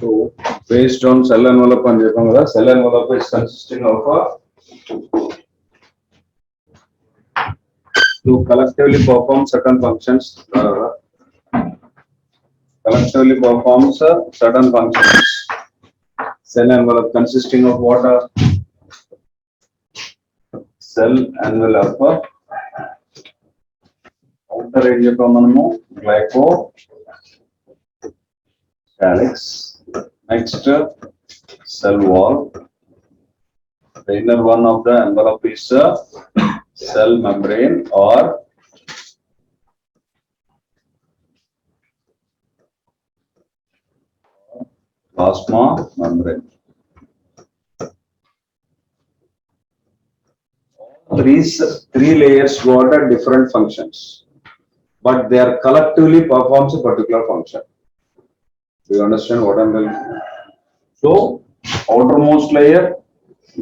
So based on cell envelope and cell envelope is consisting of to collectively perform certain functions. Collectively performs certain functions. Cell envelope consisting of what? Cell envelope. Outer area మనము glyco calyx. Next cell wall. The inner one of the envelope is cell membrane or plasma membrane. Three layers got different functions, but they are collectively performs a particular function. Do you understand what I'm telling you? So, outermost layer,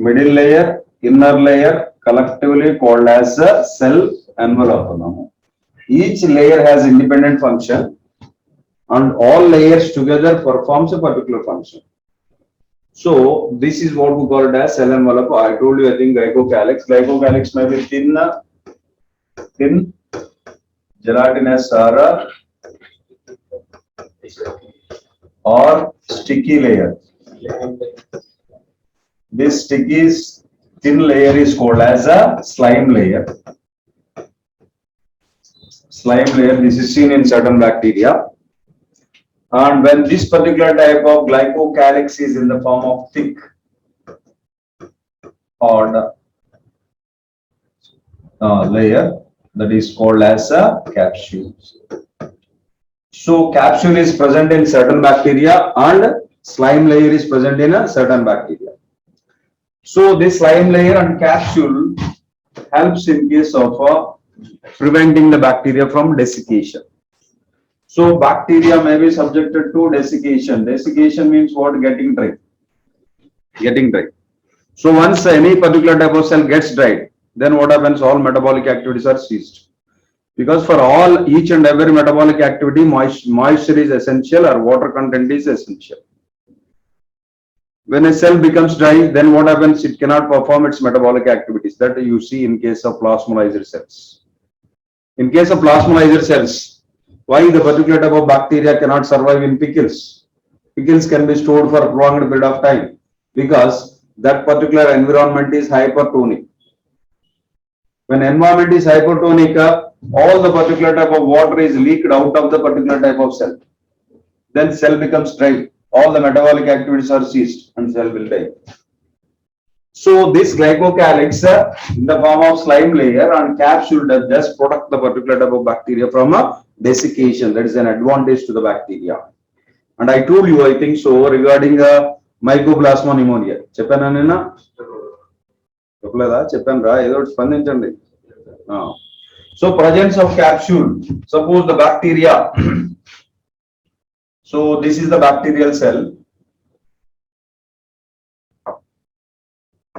middle layer, inner layer, collectively called as a cell envelope. Each layer has independent function, and all layers together performs a particular function. So this is what we call it as cell envelope. I told you, I think glycocalyx. Glycocalyx may be thin, gelatinous or sticky layer. This sticky thin layer is called as a slime layer. Slime layer. This is seen in certain bacteria. And when this particular type of glycocalyx is in the form of thick hard layer, that is called as a capsule. So capsule is present in certain bacteria and slime layer is present in a certain bacteria. So this slime layer and capsule helps in case of preventing the bacteria from desiccation. So bacteria may be subjected to desiccation. Desiccation means what? Getting dry. Getting dry. So once any particular type of cell gets dried, then what happens? All metabolic activities are ceased. Because for each and every metabolic activity, moisture is essential or water content is essential. When a cell becomes dry, then what happens? It cannot perform its metabolic activities. That you see in case of plasmolyzer cells. In case of plasmolyzer cells, why the particular type of bacteria cannot survive in pickles? Pickles can be stored for a prolonged period of time because that particular environment is hypertonic. When environment is hypertonic, all the particular type of water is leaked out of the particular type of cell. Then cell becomes dry. All the metabolic activities are ceased and cell will die. So this glycocalyx in the form of slime layer and capsule does just protect the particular type of bacteria from desiccation. That is an advantage to the bacteria. And I told you, I think so, regarding Mycoplasma pneumonia. చెప్పానా నేను? చెప్పలేదా? చెప్పాను రా, ఏదో స్పందించండి. So presence of capsule. Suppose the bacteria. So this is the bacterial cell.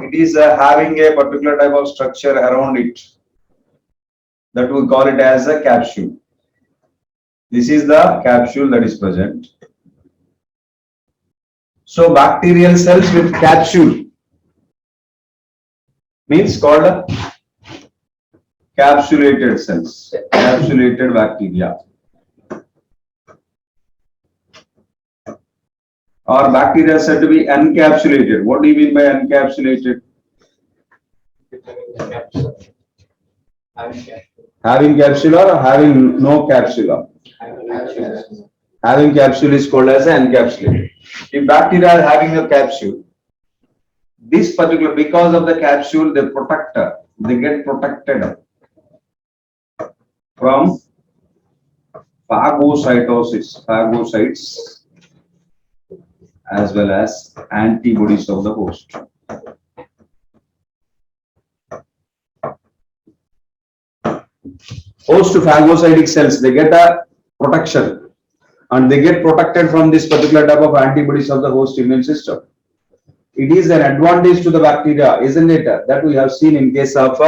It is having a particular type of structure around it. That we call it as a capsule. This is the capsule that is present. So bacterial cells with capsule means called capsulated cells, capsulated bacteria. Or bacteria are said to be encapsulated. What do you mean by encapsulated? Having capsule or having no capsule? Having capsule is called as encapsulated. If bacteria are having a capsule, this particular, because of the capsule, they get protected from phagocytes as well as antibodies of the host. Host to phagocytic cells, they get a protection and they get protected from this particular type of antibodies of the host immune system. It is an advantage to the bacteria, isn't it? That we have seen in case of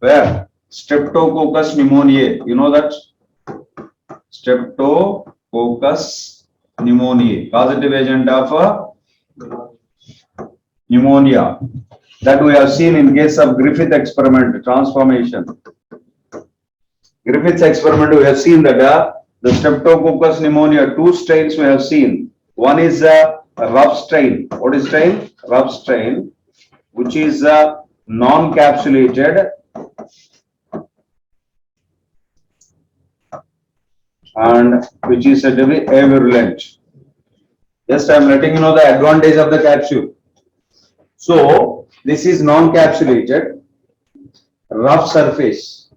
where? Streptococcus pneumoniae. You know that? Streptococcus pneumonia, causative agent of pneumonia, that we have seen in case of Griffith experiment, transformation. Griffith's experiment, we have seen that the Streptococcus pneumonia, two strains we have seen. One is a rough strain. What is strain? Rough strain, which is non-capsulated and which is said to be avirulent. Just I am letting you know the advantage of the capsule. So this is non-capsulated, rough surface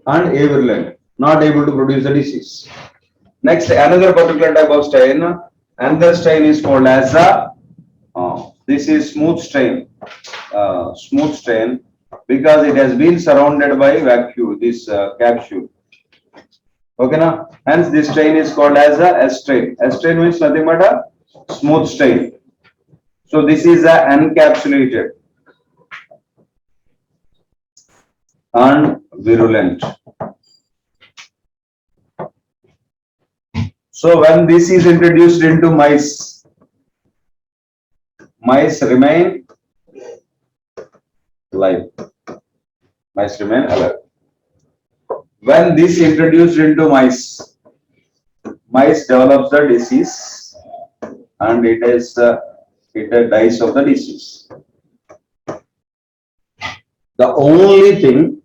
and avirulent, not able to produce the disease. Next, another particular type of strain, another strain is called as a, this is smooth strain because it has been surrounded by vacuole, this capsule. Okay, now, hence this strain is called as a S strain. S strain means nothing but a smooth strain. So this is a encapsulated and virulent. So when this is introduced into mice, mice remain alive. Mice remain alive. When this introduced into mice, mice develops the disease and it dies of the disease. The only thing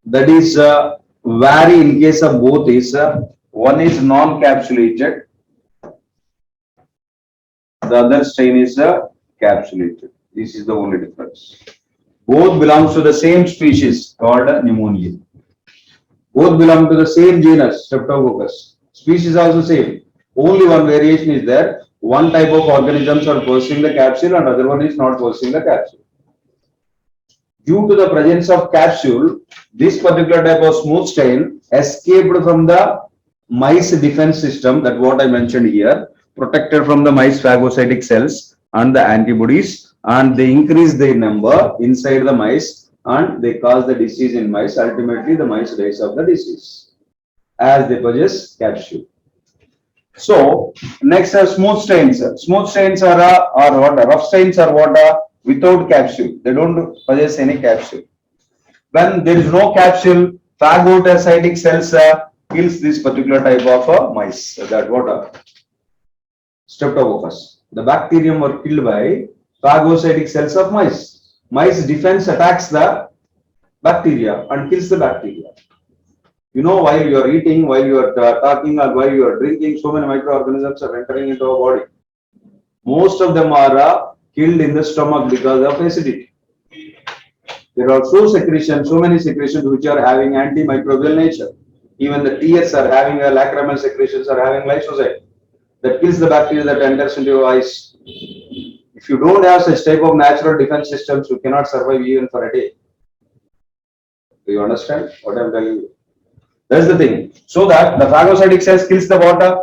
that is vary in case of both is one is non-capsulated, the other strain is capsulated. This is the only difference. Both belongs to the same species called pneumonia. Both belong to the same genus, Streptococcus. Species also same. Only one variation is there. One type of organisms are possessing the capsule and other one is not possessing the capsule. Due to the presence of capsule, this particular type of smooth strain escaped from the mice defense system, that what I mentioned here, protected from the mice phagocytic cells and the antibodies, and they increase their number inside the mice and they cause the disease in mice. Ultimately, the mice dies of the disease as they possess capsule. So next are smooth strains. Smooth strains are what? Rough strains are what? Without capsule. They don't possess any capsule. When there is no capsule, phagocytic cells kills this particular type of mice. That what? Streptococcus. The bacterium were killed by phagocytic cells of mice. Mice defense attacks the bacteria and kills the bacteria. You know, while you are eating, while you are talking, or while you are drinking, so many microorganisms are entering into our body. Most of them are killed in the stomach because of acidity. There are so many secretions which are having antimicrobial nature. Even the tears are having a lacrimal secretions are having lysozyme that kills the bacteria that enters into your eyes. If you don't have such type of natural defense systems, you cannot survive even for a day. Do you understand what I'm telling you? That's the thing. So that the phagocytic cells kills the water.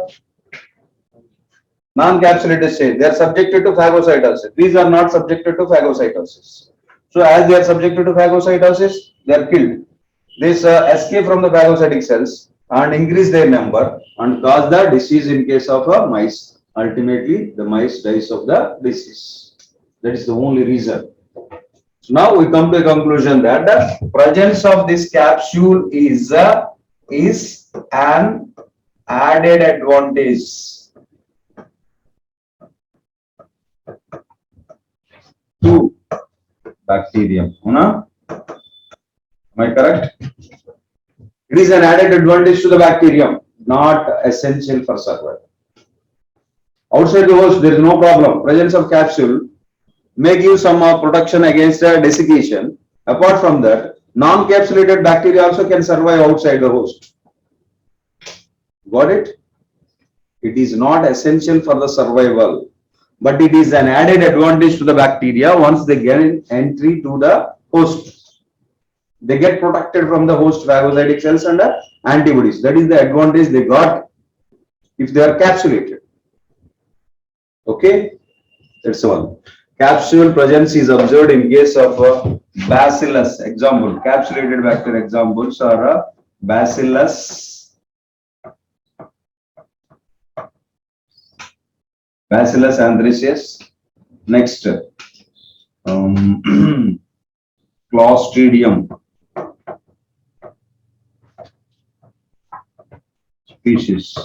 Non-capsulated state, they are subjected to phagocytosis. These are not subjected to phagocytosis. So as they are subjected to phagocytosis, they are killed. This escape from the phagocytic cells and increase their number and cause the disease in case of mice. Ultimately, the mice dies of the disease. That is the only reason. So now we come to a conclusion that the presence of this capsule is an added advantage to bacterium. Am I correct? It is an added advantage to the bacterium, not essential for survival. Outside the host, there is no problem. Presence of capsule may give some protection against desiccation. Apart from that, non-capsulated bacteria also can survive outside the host. Got it? It is not essential for the survival, but it is an added advantage to the bacteria once they get entry to the host. They get protected from the host phagocytic cells and antibodies. That is the advantage they got if they are capsulated. Okay, that's one. Capsule presence is observed in case of Bacillus. Example, capsulated bacteria examples are Bacillus Bacillus anthracis. Next, Clostridium species.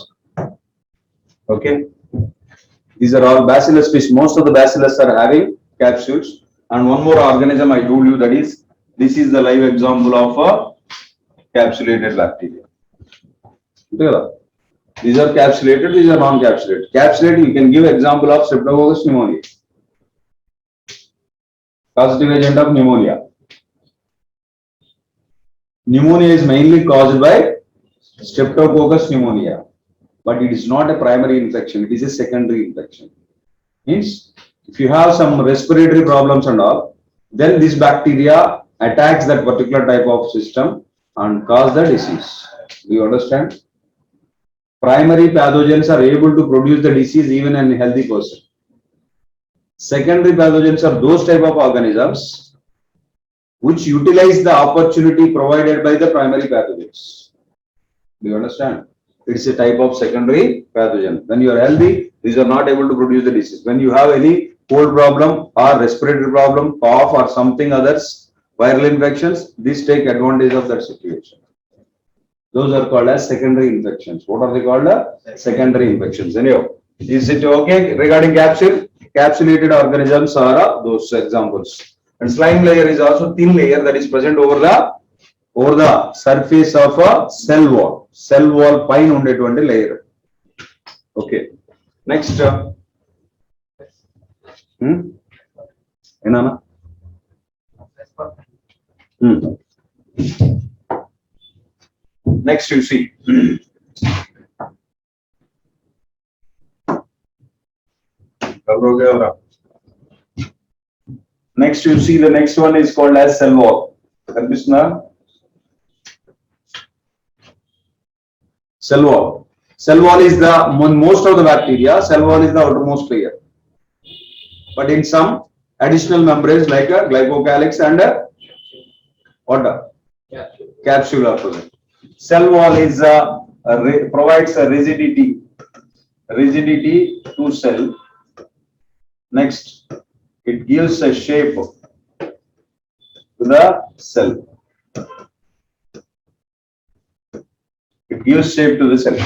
Okay, these are all Bacillus species. Most of the Bacillus are having capsules. And one more organism I told you, that is, this is the live example of a capsulated bacteria. These are capsulated, these are non-capsulated. Capsulated, you can give example of Streptococcus pneumoniae, causative agent of pneumonia. Pneumonia is mainly caused by Streptococcus pneumoniae, but it is not a primary infection, it is a secondary infection. Means, if you have some respiratory problems and all, then this bacteria attacks that particular type of system and cause the disease. Do you understand? Primary pathogens are able to produce the disease even in a healthy person. Secondary pathogens are those type of organisms which utilize the opportunity provided by the primary pathogens. Do you understand? It's a type of secondary pathogen. When you are healthy, these are not able to produce the disease. When you have any cold problem or respiratory problem, cough or something others, viral infections, these take advantage of that situation. Those are called as secondary infections. What are they called? Secondary infections. Anyhow, is it okay regarding capsule? Capsulated organisms are those examples. And slime layer is also thin layer that is present over the surface of a cell wall. Cell wall pine undetvanti layer. Okay. Next. Enana? Next you see. Next you see the next one is called as cell wall. Cell wall. Cell wall is the most of the bacteria. Cell wall is the outermost layer. But in some additional membranes like a glycocalyx and a capsule are present. Cell wall is provides a rigidity to cell. Next, it gives a shape to the cell. It gives shape to the cell.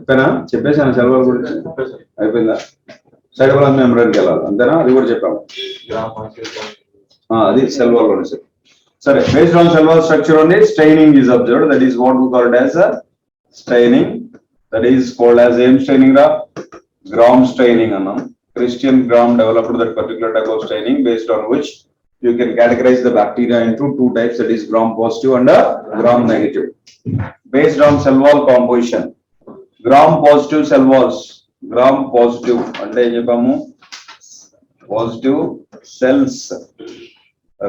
ఓకేనా చెప్పేసాను cell wall గురించి అయిపోయిందా cytoplasm membrane కి వెళ్ళాలి అంతేనా అది కూడా చెప్పాము అది సెల్ వాల్ లోనే సరే based on cell wall structure only staining is observed, that is what we call as a staining, that is called as ఏం staining రా Gram staining అన్నాం. Christian Gram developed that particular type of staining based on which you can categorize the bacteria into two types, that is gram positive and gram negative. Based on cell wall composition, gram positive cell walls, gram positive అంటే చెప్పాము positive cells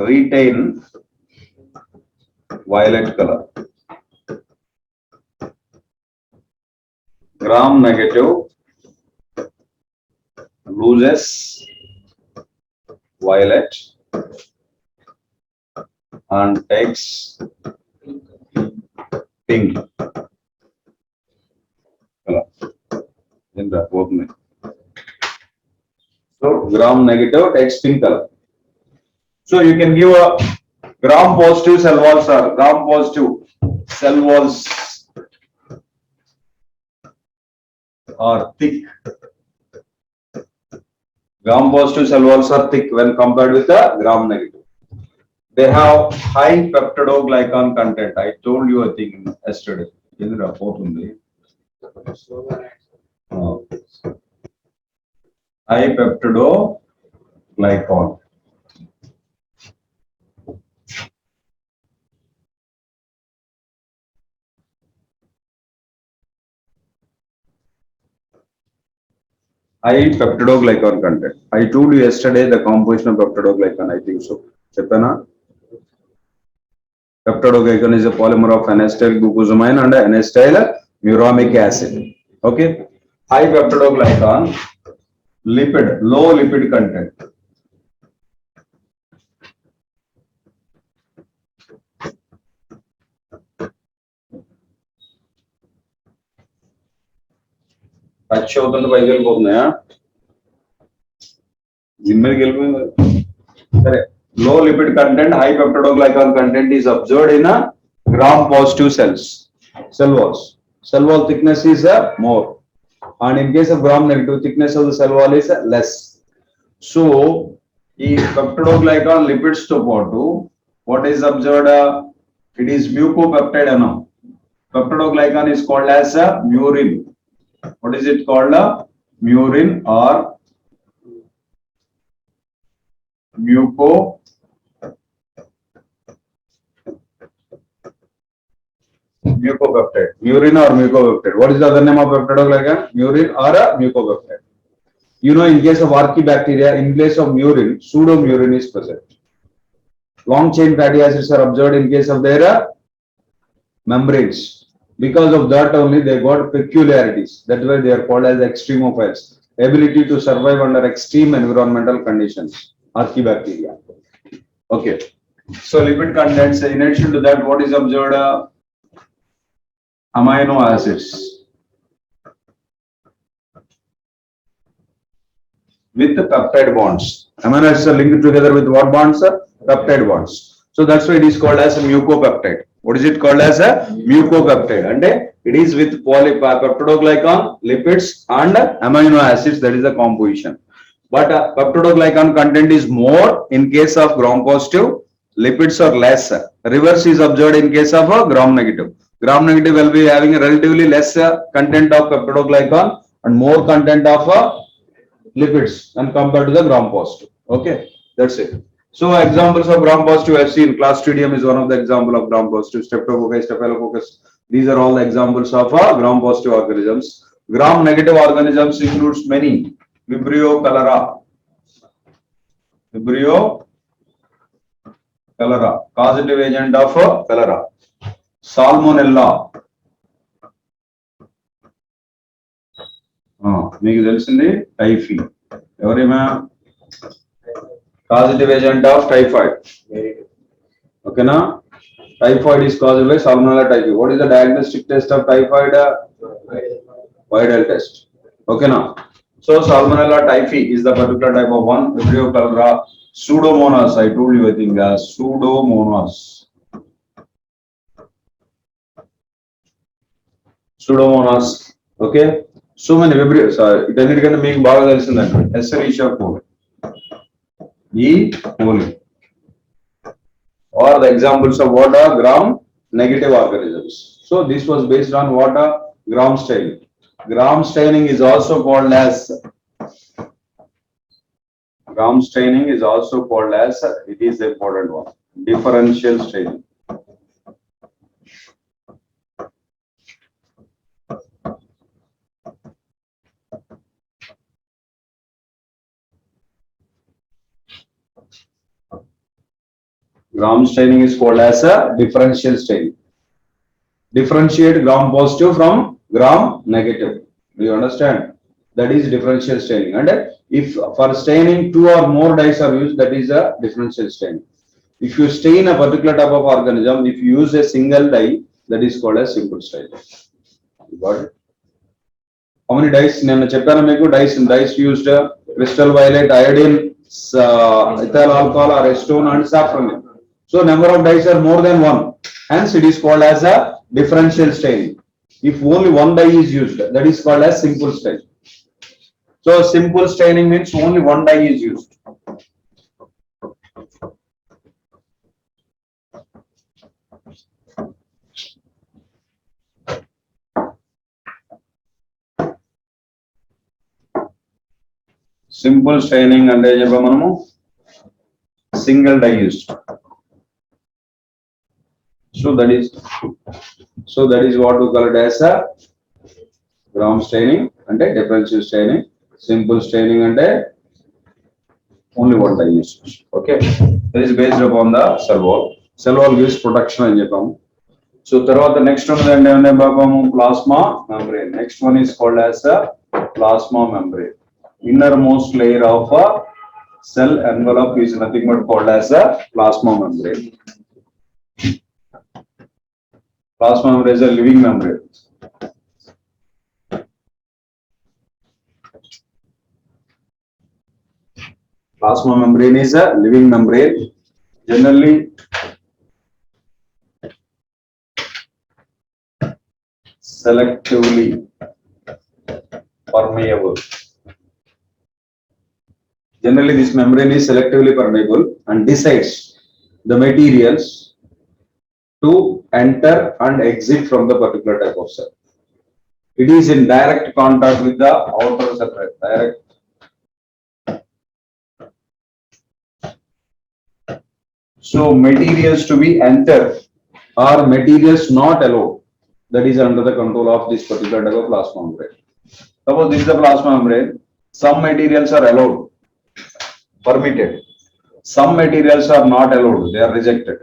retain violet color. Gram negative loses violet and takes pink color in the opening. So gram negative takes pink color. So you can give a gram positive cell walls or gram positive cell walls are thick. Gram positive cell walls are thick when compared with the gram negative. They have high peptidoglycan content. I told you, I think, yesterday. In the report only. High peptidoglycan. High peptidoglycan content. I told you yesterday the composition of peptidoglycan. I think so. Chepana. Peptidoglycan is a polymer of N-acetyl glucosamine and N-acetyl muramic acid. Okay. High peptidoglycan, lipid, low lipid content. Touch అవుతుంటే పైకి వెళ్ళిపోతున్నాయా దీని మీదకి వెళ్ళిపోయింది సరే low lipid content high peptidoglycan content is observed in a gram positive cells cell wall thickness is more and in case of gram negative thickness of the cell wall is less so ఈ peptidoglycan lipids తో పాటు what is observed it is mucopeptide anom peptidoglycan is called as murin what is it called murin or mucopeptide murin or mucopeptide what is the other name of peptidoglycan murin or mucopeptide you know in case of archaebacteria in place of murin pseudomurin is present long chain fatty acids are observed in case of their membranes because of that only they got peculiarities that's why they are called as extremophiles ability to survive under extreme environmental conditions archaebacteria okay so lipid contents in addition to that what is observed amino acids with peptide bonds. Amino acids are linked together with what bonds? Peptide bonds. So that's why it is called as a mucopeptide. What is it called as a mucopeptide? And it is with peptidoglycan, lipids and amino acids. That is the composition. But peptidoglycan content is more in case of gram positive. Lipids are less. Reverse is observed in case of gram negative. Gram negative will be having a relatively less content of peptidoglycan and more content of lipids and compared to the gram positive. Okay, that's it. So examples of gram positive I've seen Clostridium is one of the example of gram positive, Streptococcus, Staphylococcus. These are all the examples of gram positive organisms. Gram negative organisms includes many. Vibrio cholera. Vibrio cholera, causative agent of cholera. Salmonella. మీకు తెలిసింది typhi ఎవరేమా causative agent of typhoid ఓకేనా typhoid is caused by salmonella typhi what is the diagnostic test of typhoid Widal test ఓకేనా so salmonella typhi is the particular type of one vibrio cholera pseudomonas I told you I think pseudomonas okay so many vibrio sorry ఇదన్నిటికంటే మీకు బాగా తెలిసిందంటే Escherichia coli E. coli or the examples of what are gram negative organisms. So this was based on what are gram staining. Gram staining is also called as it is the important one differential staining. Gram staining is called as a differential staining. Differentiate gram positive from gram negative. Do you understand? That is differential staining. And if for staining two or more dyes are used, that is a differential staining. If you stain a particular type of organism, if you use a single dye, that is called as simple staining. You got it? How many dyes? నేను చెప్పాను మీకు dyes used crystal violet, iodine, ethyl alcohol or acetone and saffron. So number of dyes are more than one. Hence it is called as a differential staining. If only one dye is used, that is called as simple staining. So simple staining means only one dye is used. Simple staining and single dye used. So that is what we call it as a gram staining and a differential staining. Simple staining and only one dye used. Okay, that is based upon the cell wall. Cell wall gives protection and చెప్పాము. So తర్వాత next one ఏంటంటే బాబు plasma membrane. Next one is called as a plasma membrane. Innermost layer of a cell envelope is nothing but called as a plasma membrane. Plasma membrane is a living membrane. Plasma membrane is a living membrane, generally selectively permeable. Generally, this membrane is selectively permeable and decides the materials to enter and exit from the particular type of cell. It is in direct contact with the outer surface. So materials to be entered or materials not allowed, that is under the control of this particular type of plasma membrane. Suppose this is the plasma membrane, some materials are allowed, permitted. Some materials are not allowed, they are rejected.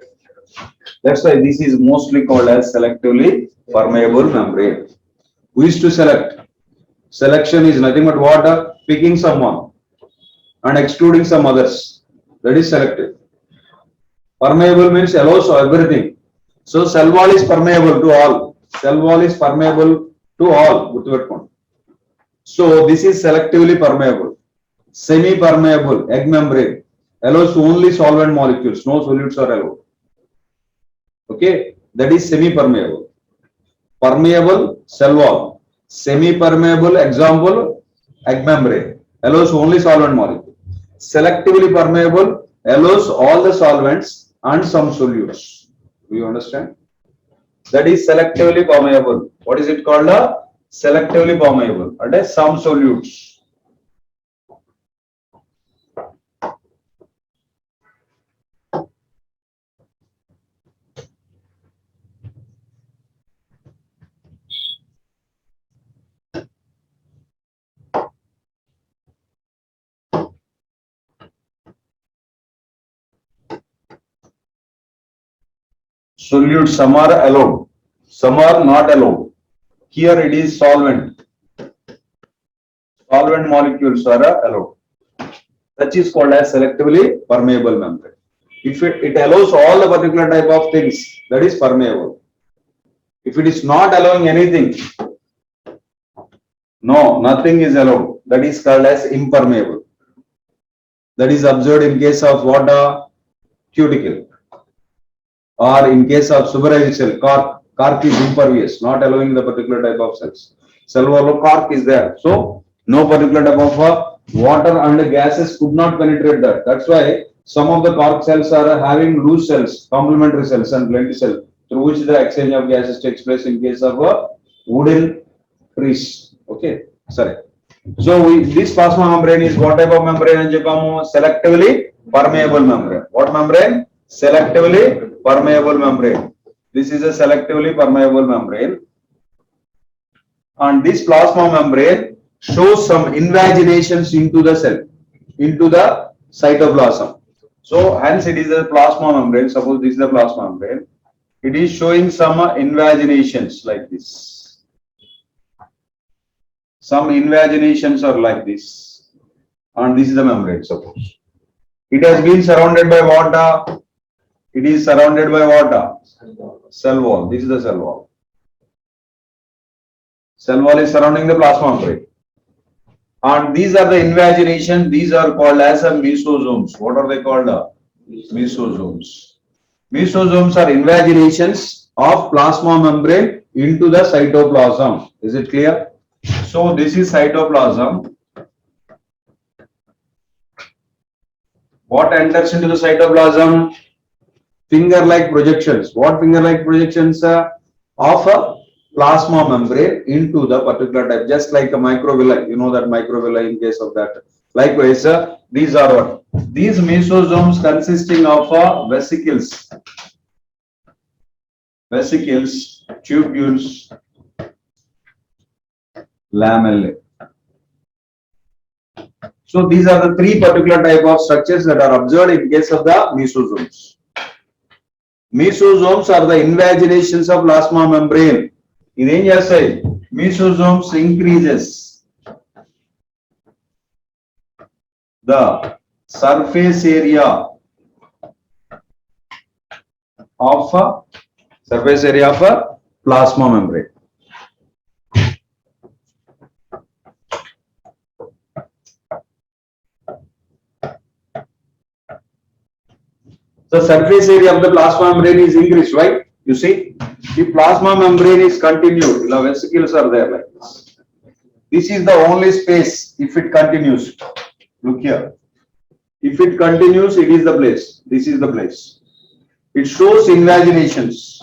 That's why this is mostly called as selectively permeable membrane. Who is to select? Selection is nothing but what? Picking someone and excluding some others. That is selective. Permeable means allows everything. So cell wall is permeable to all. Cell wall is permeable to all. So this is selectively permeable. Semi-permeable egg membrane allows only solvent molecules. No solutes are allowed. Okay, that is semi-permeable. Permeable cell wall. Semi-permeable example egg membrane allows only solvent molecule. Selectively permeable allows all the solvents and some solutes. Do you understand? That is selectively permeable. What is it called? Selectively permeable. That is some solutes. Solutes, some are allowed, some are not allowed. Here it is solvent. Solvent molecules are allowed. That is called as selectively permeable membrane. If it allows all the particular type of things, that is permeable. If it is not allowing anything, no, nothing is allowed, that is called as impermeable. That is observed in case of water, cuticle. Or in case of suberized cell, cork is impervious, not allowing the particular type of cells. Cell wall of cork is there. So, no particular type of water and gases could not penetrate that. That's why some of the cork cells are having loose cells, complementary cells and plenty cell, through which the exchange of gases takes place in case of wooden trees. Okay, sorry. So, this plasma membrane is what type of membrane? Selectively permeable membrane. What membrane? Selectively permeable membrane. This is a selectively permeable membrane. And this plasma membrane shows some invaginations into the cell, into the cytoplasm. So hence it is a plasma membrane. Suppose this is the plasma membrane. It is showing some invaginations like this. Some invaginations are like this. And this is the membrane, suppose. It has been surrounded by water. It is surrounded by water. Cell wall. This is the cell wall. Cell wall is surrounding the plasma membrane. And these are the invaginations. These are called as mesosomes. What are they called? Mesosomes. Mesosomes are invaginations of plasma membrane into the cytoplasm. Is it clear? So this is cytoplasm. What enters into the cytoplasm? Finger-like projections. What finger-like projections? Of a plasma membrane into the particular type, just like a microvilli. You know that microvilli in case of that. Likewise, these are what? These mesosomes consisting of vesicles, tubules, lamellae. So these are the three particular type of structures that are observed in case of the mesosomes. Mesosomes are the invaginations of plasma membrane. In India side, mesosomes increases the surface area of a plasma membrane. The surface area of the plasma membrane is increased, right? You see, the plasma membrane is continued. The vesicles are there like this. This is the only space if it continues. Look here. If it continues, it is the place. This is the place. It shows invaginations.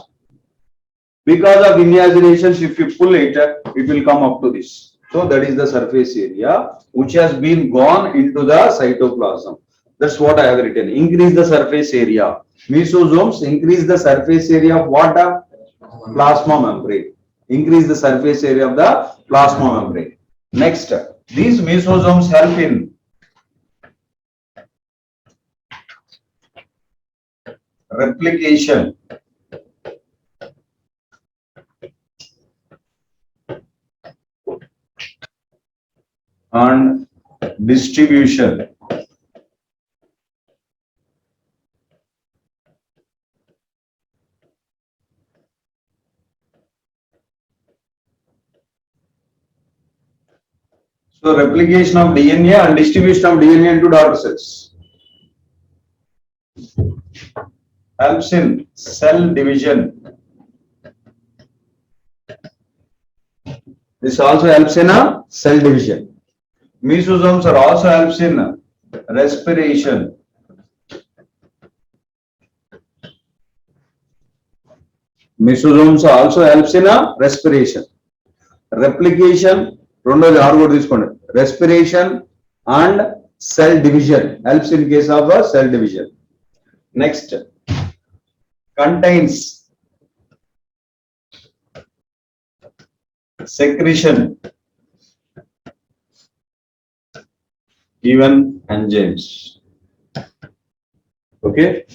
Because of invaginations, if you pull it, it will come up to this. So that is the surface area which has been gone into the cytoplasm. That's what I have written. Increase the surface area. Mesosomes increase the surface area of what? Plasma membrane. Increase the surface area of the plasma membrane. Next, these mesosomes help in replication and distribution. So replication of DNA and distribution of DNA into daughter cells helps in cell division. This also helps in a cell division. Mesosomes are also helps in respiration. Mesosomes also helps in a respiration. Replication, respiration and cell division helps in case of a cell division. Next, contains secretion, even enzymes. Okay.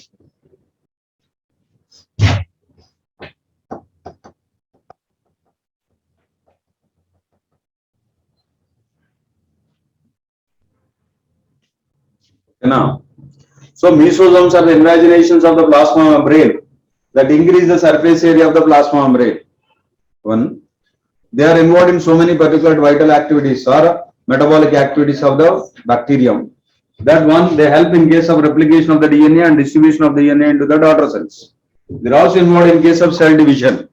Now, so mesosomes are the invaginations of the plasma membrane that increase the surface area of the plasma membrane. One, they are involved in so many particular vital activities or metabolic activities of the bacterium. That one, they help in case of replication of the DNA and distribution of the DNA into the daughter cells. They are also involved in case of cell division.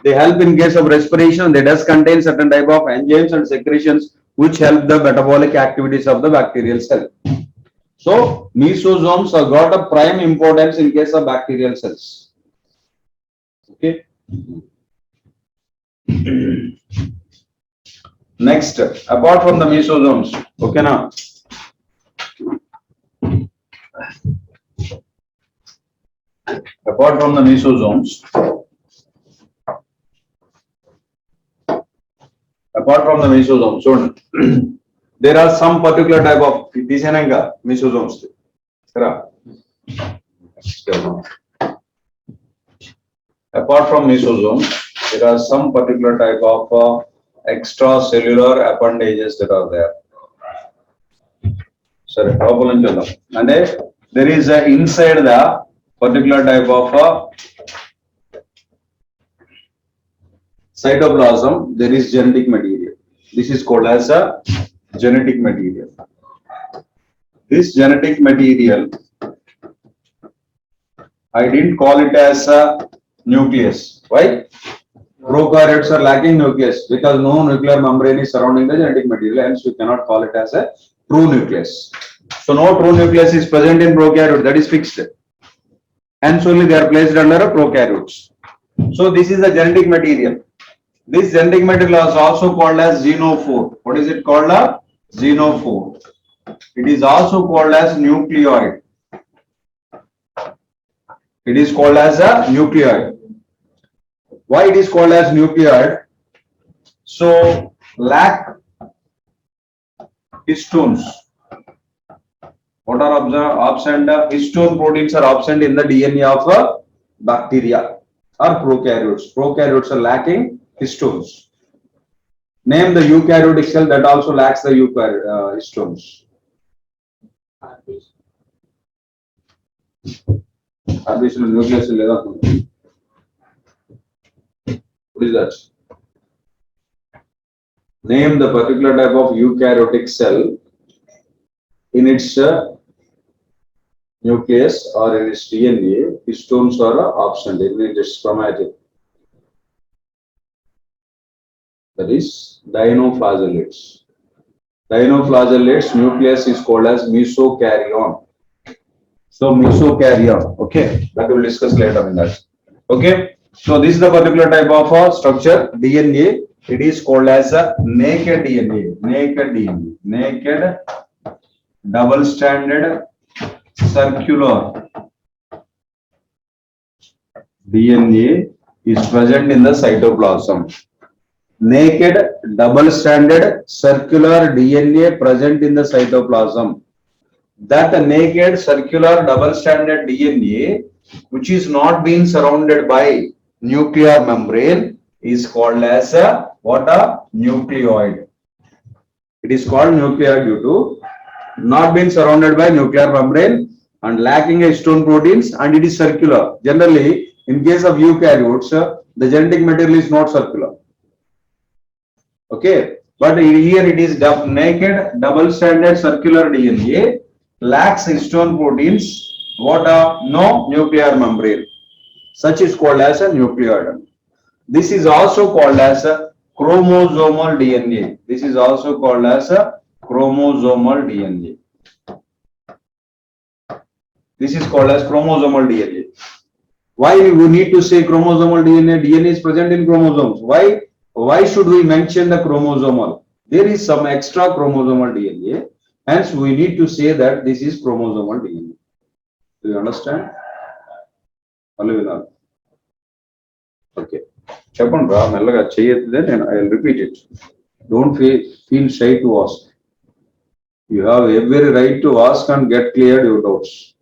They help in case of respiration. They does contain certain type of enzymes and secretions which help the metabolic activities of the bacterial cell. So mesosomes have got a prime importance in case of bacterial cells. Okay. Next, apart from the mesosomes, okay now. Apart from the mesosomes, so there are some particular type of mesosomes. Apart from mesosomes, there are some particular type of extracellular appendages that are there. Sorry, and there is inside the particular type of cytoplasm, there is genetic material. This is called as a genetic material. This genetic material, I didn't call it as a nucleus. Why? Prokaryotes are lacking nucleus because no nuclear membrane is surrounding the genetic material, hence we cannot call it as a true nucleus. So no true nucleus is present in prokaryote, that is fixed. Hence only they are placed under prokaryotes. So this is the genetic material. This genetic material is also called as xenophore. What is it called? A xenophore. It is also called as nucleoid. It is called as a nucleoid. Why it is called as nucleoid? So lack histones. What are absent? Histone proteins are absent in the DNA of bacteria or prokaryotes. Prokaryotes are lacking histones. Name the eukaryotic cell that also lacks the histones. Additional nucleus. What is that? Name the particular type of eukaryotic cell in its nucleus or in its DNA, histones are absent in its chromatin. That is dinoflagellates. Dinoflagellates nucleus is called as mesokaryon. So mesokaryon, okay, that we'll discuss later in that. Okay, so this is the particular type of structure DNA. It is called as a naked DNA. Naked DNA. Naked double-stranded circular DNA is present in the cytoplasm. Naked double-stranded circular DNA present in the cytoplasm. That naked circular double-stranded DNA, which is not being surrounded by nuclear membrane, is called as a what? A nucleoid. It is called nucleoid due to not being surrounded by nuclear membrane and lacking histone proteins, and it is circular. Generally, in case of eukaryotes, the genetic material is not circular. Okay, but here it is naked double-stranded circular DNA, lacks histone proteins, what are no nuclear membrane. Such is called as a nucleoid. This is also called as a chromosomal DNA. This is also called as a chromosomal DNA. This is called as chromosomal DNA. Why we need to say chromosomal DNA? DNA is present in chromosomes. Why should we mention the chromosomal? There is some extra chromosomal DNA. Hence, we need to say that this is chromosomal DNA. Do you understand? Okay. Chepandra, mellaga cheyadide nenu I will repeat it. Don't feel shy to ask. You have every right to ask and get cleared your doubts.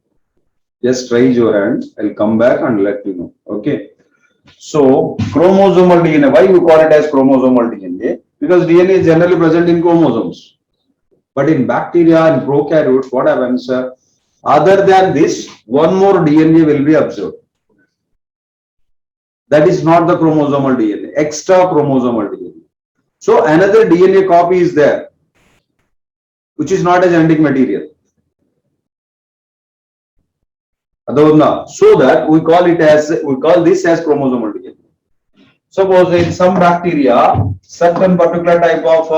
Just raise your hand. I'll come back and let you know. Okay. So chromosomal DNA. Why we call it as chromosomal DNA? Because DNA is generally present in chromosomes. But in bacteria and prokaryotes, what happens? Other than this, one more DNA will be observed. That is not the chromosomal DNA, extra chromosomal DNA. So another DNA copy is there, which is not a genetic material. So that we call this as chromosomal DNA. Suppose in some bacteria, certain particular type of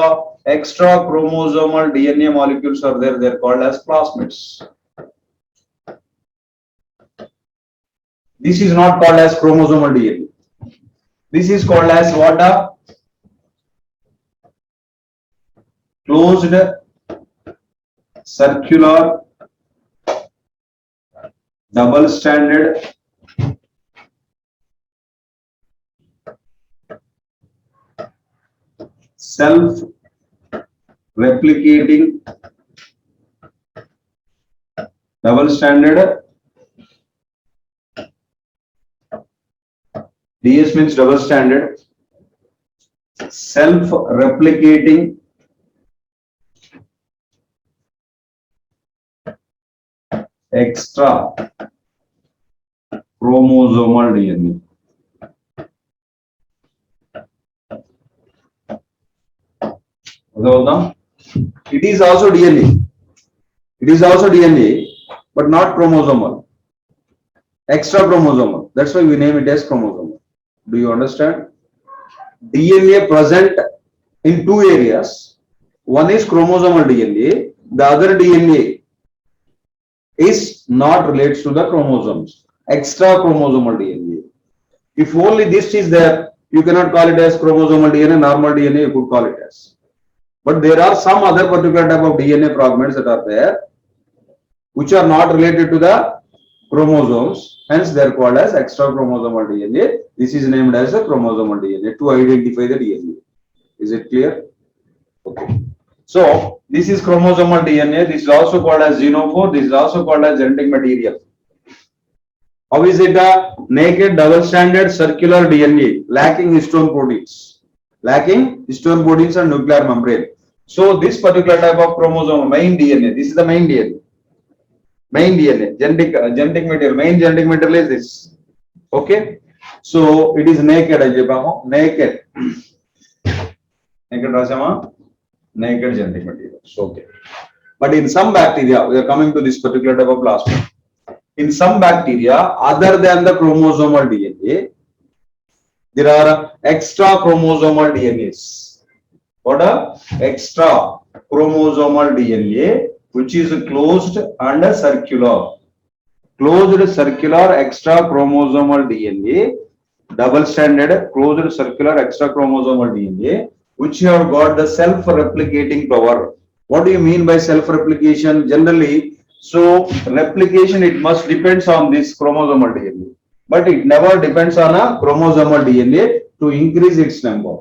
extra chromosomal DNA molecules are there. They're called as plasmids. This is not called as chromosomal DNA. This is called as what? Closed circular double-stranded self-replicating double-stranded DS means double-stranded self-replicating extra chromosomal DNA. It is also DNA. It is also DNA, but not chromosomal. Extra chromosomal. That's why we name it as chromosomal. Do you understand? DNA present in two areas. One is chromosomal DNA. The other DNA is not related to the chromosomes. Extra chromosomal DNA. If only this is there, you cannot call it as chromosomal DNA. Normal DNA you could call it as. But there are some other particular type of DNA fragments that are there, which are not related to the chromosomes. Hence, they are called as extra chromosomal DNA. This is named as a chromosomal DNA to identify the DNA. Is it clear? Okay. So, this is chromosomal DNA. This is also called as xenophore. This is also called as genetic material. How is it a naked double-stranded circular DNA lacking histone proteins? Lacking histone proteins and nuclear membrane. So, this particular type of chromosome, main DNA, this is the main DNA. Main DNA, genetic material, main genetic material is this. Okay. So, it is naked. Naked. Naked Rajama. Naked genetic material. Okay. But in some bacteria, we are coming to this particular type of plasmid. in some bacteria, other than the chromosomal DNA, there are extra chromosomal DNAs. What are extra chromosomal DNA, which is closed and circular. Closed circular extra chromosomal DNA, double-stranded closed circular extra chromosomal DNA, which have got the self-replicating power. What do you mean by self-replication? Generally, so replication, it must depends on this chromosomal DNA, but it never depends on a chromosomal DNA to increase its number.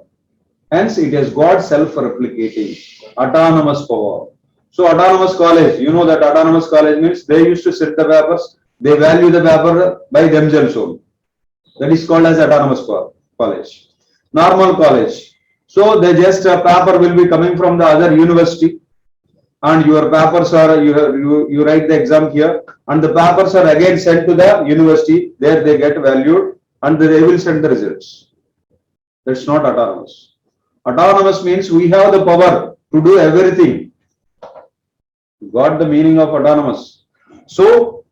Hence, it has got self-replicating, autonomous power. So, autonomous college, you know that autonomous college means they used to set the papers, they value the paper by themselves only. That is called as autonomous college. Normal college. So, they just a paper will be coming from the other university, and your papers are, you write the exam here, and the papers are again sent to the university, there they get valued, and they will send the results. That's not autonomous. Autonomous means we have the power to do everything. Got the meaning of autonomous? So,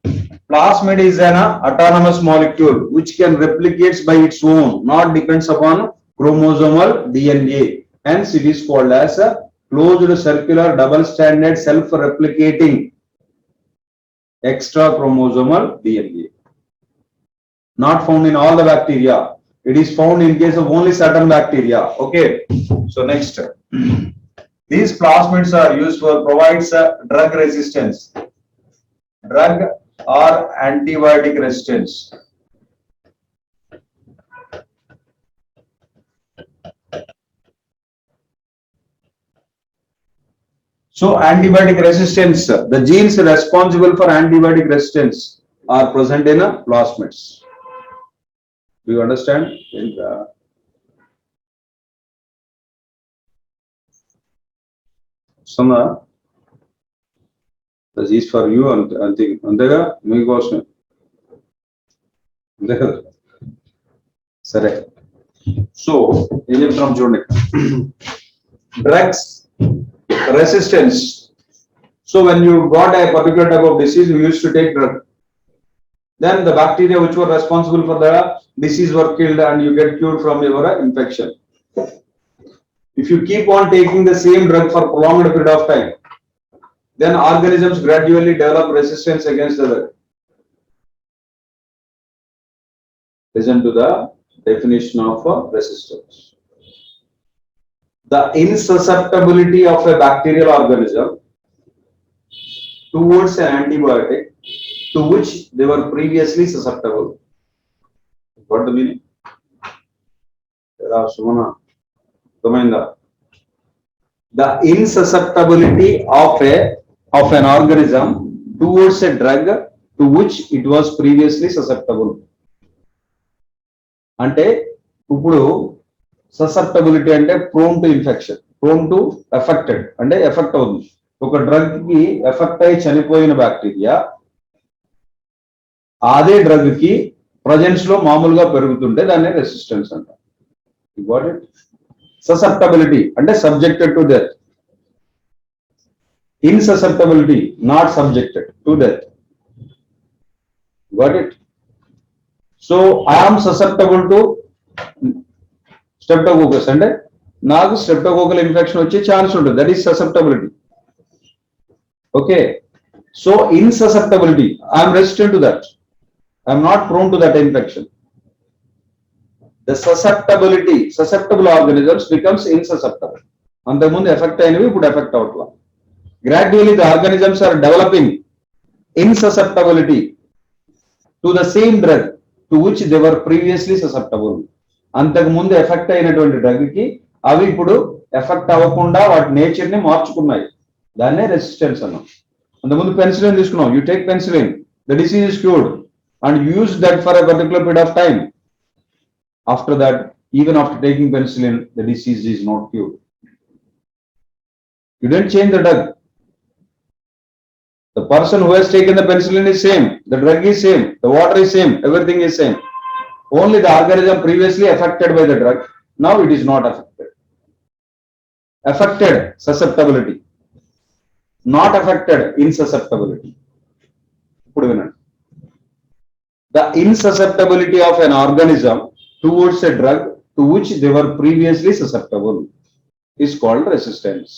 plasmid is an autonomous molecule which can replicate by its own, not depends upon chromosomal DNA. Hence, it is called as a closed circular double-stranded self-replicating extra chromosomal DNA. Not found in all the bacteria. It is found in case of only certain bacteria. Okay. So next, these plasmids are used for provides drug resistance, drug or antibiotic resistance. So antibiotic resistance, the genes responsible for antibiotic resistance are present in plasmids. Do you understand? Some this is for you and think andega me question. Sare. So, from drugs resistance. So when you got a particular type of disease, you used to take drug. Then the bacteria which were responsible for the disease were killed and you get cured from your infection. If you keep on taking the same drug for prolonged period of time, then organisms gradually develop resistance against the drug. Listen to the definition of resistance. The insusceptibility of a bacterial organism towards an antibiotic to which they were previously susceptible. What the meaning? The insusceptibility of an organism towards a drug to which it was previously susceptible. అంటే ఇప్పుడు susceptibility అంటే prone to infection, prone to affected అంటే effect అవుతుంది. ఒక drug కి effect అయి చనిపోయిన bacteria అదే డ్రగ్ కి ప్రజెన్స్ లో మామూలుగా పెరుగుతుంటే దాన్ని రెసిస్టెన్స్ అంటారు. You got it? ససెప్టబిలిటీ అంటే subjected to death. Insusceptibility not subjected to death. Got it? So I am susceptible to streptococcus అంటే నాకు streptococcal infection వచ్చే ఛాన్స్ ఉంటుంది. That is susceptibility. Okay. So insusceptibility, I am resistant to that. I am not prone to that infection. The susceptibility, susceptible organisms becomes insusceptible. అంతకుముందు effect అయినవి ఇప్పుడు effect అవట్లా. Gradually the organisms are developing insusceptibility to the same drug to which they were previously susceptible. అంతకు ముందు effect అయినటువంటి drug కి అవి ఇప్పుడు effect అవ్వకుండా వాటి నేచర్ ని మార్చుకున్నాయి. దాన్నే రెసిస్టెన్స్ అన్నాం. అంతకుముందు పెన్సిలిన్ తీసుకున్నాం. You take penicillin, the disease is cured and use that for a particular period of time. After that, even after taking penicillin, the disease is not cured. You don't change the drug. The person who has taken the penicillin is same, the drug is same, the water is same, everything is same. Only the organism previously affected by the drug, now it is not affected. Affected, susceptibility. Not affected, insusceptibility. The insusceptibility of an organism towards a drug to which they were previously susceptible is called resistance.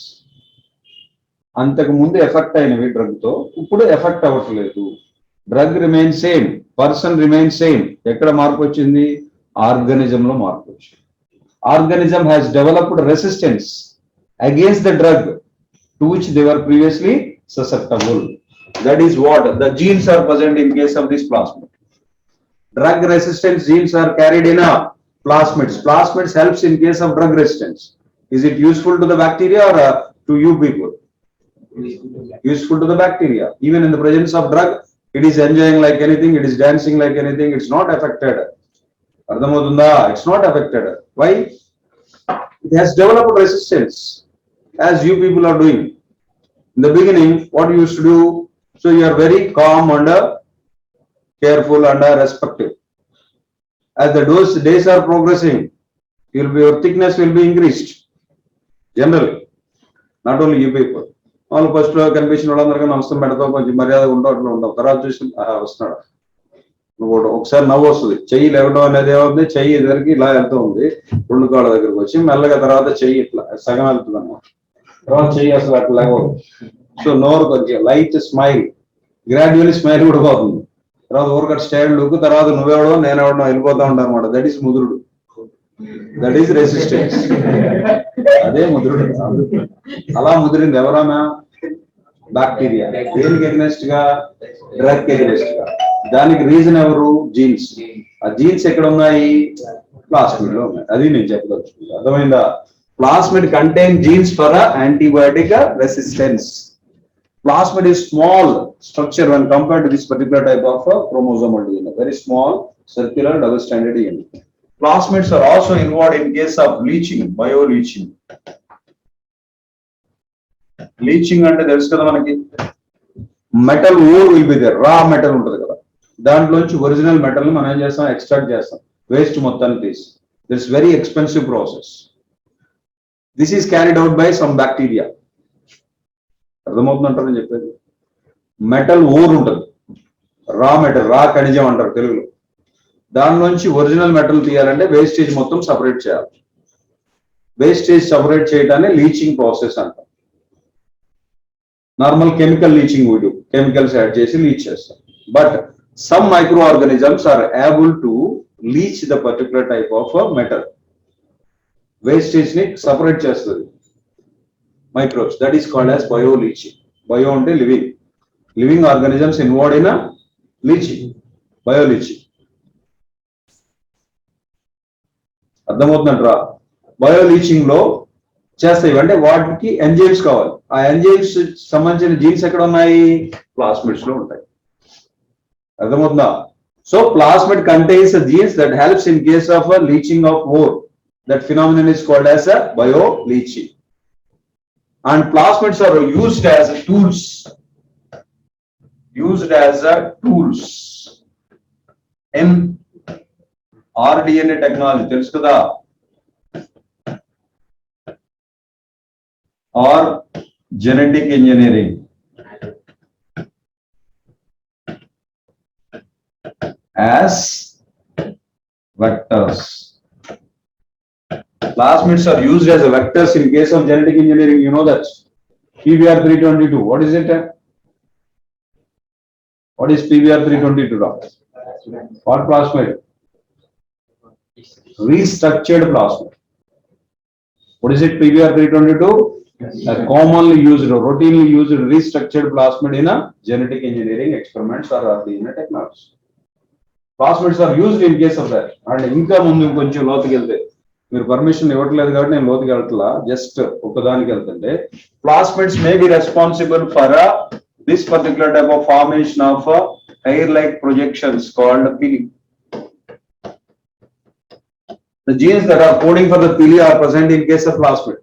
అంతకు ముందు effect అయినవి drug తో ఇప్పుడు effect అవ్వట్లేదు. Drug remain same, person remain same. ఎక్కడ మార్పు వచ్చింది? Organism లో మార్పు వచ్చింది. Organism has developed resistance against the drug to which they were previously susceptible. That is what the genes are present in case of this plasmid. Drug resistance genes are carried in a plasmids. Plasmids helps in case of drug resistance. Is it useful to the bacteria or to you people? Useful to the bacteria. Even in the presence of drug, it is enjoying like anything, it is dancing like anything, it's not affected. Ardhamavutunda? It's not affected. Why? It has developed resistance, as you people are doing. In the beginning, what you used to do? So you are very calm and careful and respectful. As the days are progressing, your thickness will be increased. Generally, not only you people. All first కనిపించిన వాళ్ళందరికీ నమస్కారం పెడతాం, కొంచెం మర్యాద ఉండవు. తర్వాత చూసి వస్తున్నాడు, నువ్వు ఒకసారి నవ్వు వస్తుంది. చెయ్యి లేవడం అనేది ఏమవుతుంది? చెయ్యి ఇద్దరికి ఇలా వెళ్తూ ఉంది, రెండు కాళ్ళ దగ్గరకు వచ్చి మెల్లగా తర్వాత చెయ్యి ఇట్లా సగం వెళ్తుంది అన్నమాట. తర్వాత చెయ్యి అసలు అట్లా. సో నోరు కొంచెం లైట్ స్మైల్, గ్రాడ్యువల్లీ స్మైల్ కూడా పోతుంది. తర్వాత ఊరికట్ స్టైల్ లుక్, తర్వాత నువ్వెవడో నేనెవడో వెళ్ళిపోతా ఉంటాను అనమాట. దట్ ఈస్ ముద్రుడు, దట్ ఈస్ రెసిస్టెన్స్. అదే ముద్రుడు. అలా ముదిరింది ఎవరన్నా? బ్యాక్టీరియా. దేనికి ఎగ్నెస్ట్ గా? డ్రగ్ ఎగ్నెస్ట్ గా. దానికి రీజన్ ఎవరు? జీన్స్. ఆ జీన్స్ ఎక్కడ ఉన్నాయి? ప్లాస్మిడ్ లో ఉన్నాయి. అది నేను చెప్పదలుచుకుంటా. అర్థమైందా? Plasmid contain genes for antibiotic resistance. Plasmid is small structure when compared to this particular type of chromosomal DNA. Very small, circular, double-stranded DNA. Plasmids are also involved in case of leaching, bio-leaching. Leaching అంటే తెలుసు కదా మనకి. Metal ore will be there. Raw metal ఉంటుంది కదా, దాంట్లోంచి original metal ని మనం ఏం చేస్తాం? ఎక్స్ట్రాక్ట్ చేస్తాం, వేస్ట్ మొత్తాన్ని తీసి. That's very expensive process. This is carried out by some bacteria. అర్థమవుతుందంటారని చెప్పేది. మెటల్ ఓర్ ఉంటుంది, రా మెటల్, రా ఖనిజం అంటారు తెలుగులో. దానిలోంచి ఒరిజినల్ మెటల్ తీయాలంటే వేస్టేజ్ మొత్తం సపరేట్ చేయాలి. వేస్టేజ్ సపరేట్ చేయడాన్ని లీచింగ్ ప్రాసెస్ అంటారు. నార్మల్ కెమికల్ లీచింగ్ వీడు, కెమికల్స్ యాడ్ చేసి లీచ్ చేస్తాం. But some microorganisms are able to leach the particular type of metal. Wastage ని సపరేట్ చేస్తుంది microbes. That is called as bioleaching. Bio అంటే living, living organisms involved in leaching, bioleaching. అర్థమవుతుందంటారా? Bioleaching లో చేస్తాయి అంటే వాటికి enzymes కావాలి. ఆ ఎంజైమ్స్ సంబంధించిన జీన్స్ ఎక్కడ ఉన్నాయి? ప్లాస్మిడ్స్ లో ఉంటాయి. అర్థమవుతుందా? So plasmid contains genes that helps in case of leaching of ore. That phenomenon is called as a bio-leaching. And plasmids are used as tools. Used as tools in rDNA technology. తెలుసు కదా? Or genetic engineering. As vectors. Plasmids are used as vectors in case of genetic engineering. You know that. PBR 322. What is it? What is PBR 322? What plasmid? Restructured plasmid. What is it? PBR 322? A commonly used, routinely used restructured plasmid in a genetic engineering experiments or DNA technology. Plasmids are used in case of that. And ఇంకా ముందు కొంచెం లోతుకి వెళ్తే, మీరు permission ఇవ్వట్లేదు కాబట్టి నేను లోతుకి వెళ్తలా, just ఒకదానికి వెళ్తుంటే, plasmids may be responsible for this particular type of formation of hair like projections called pili. The genes that are coding for the pili are present in case of plasmid.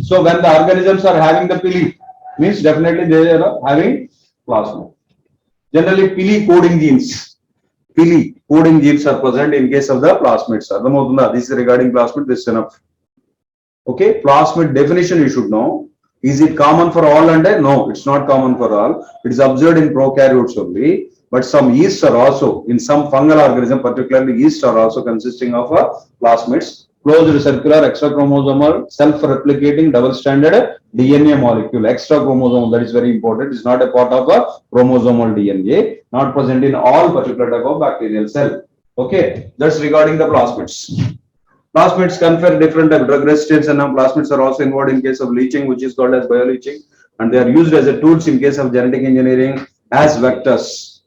So when the organisms are having the pili, means definitely they are having plasmid. Generally pili coding genes are present in case of the plasmids. This is regarding plasmid, this is enough. Okay, plasmid definition you should know. Is it common for all? And no, it's not common for all. It is observed in prokaryotes only. but some yeasts are also, in some fungal organism, particularly yeast, are also consisting of plasmids. Closed circular extrachromosomal self-replicating double-stranded DNA molecule. Extrachromosomal, that is very important. It's not a part of a chromosomal DNA, not present in all particular type of bacterial cell. Okay, that's regarding the plasmids. Plasmids confer different type of drug resistance, and now plasmids are also involved in case of leaching, which is called as bioleaching, and they are used as a tools in case of genetic engineering as vectors.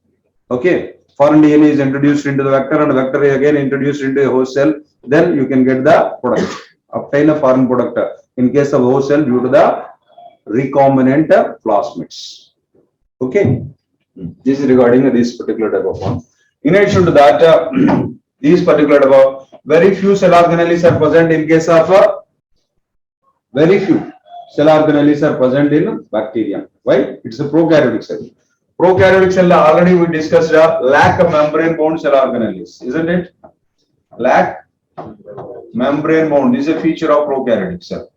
Okay, foreign DNA is introduced into the vector, and the vector is again introduced into a host cell. Then you can get the product, obtain a foreign product in case of host cell due to the recombinant plasmids. Okay, this is regarding this particular type of one. In addition to that, these particular type of very few cell organelles are present in case of very few cell organelles are present in bacteria. Why? It's a prokaryotic cell. Prokaryotic cell already we discussed lack of membrane bound cell organelles, isn't it? Lack membrane bound is a feature of prokaryotic cell.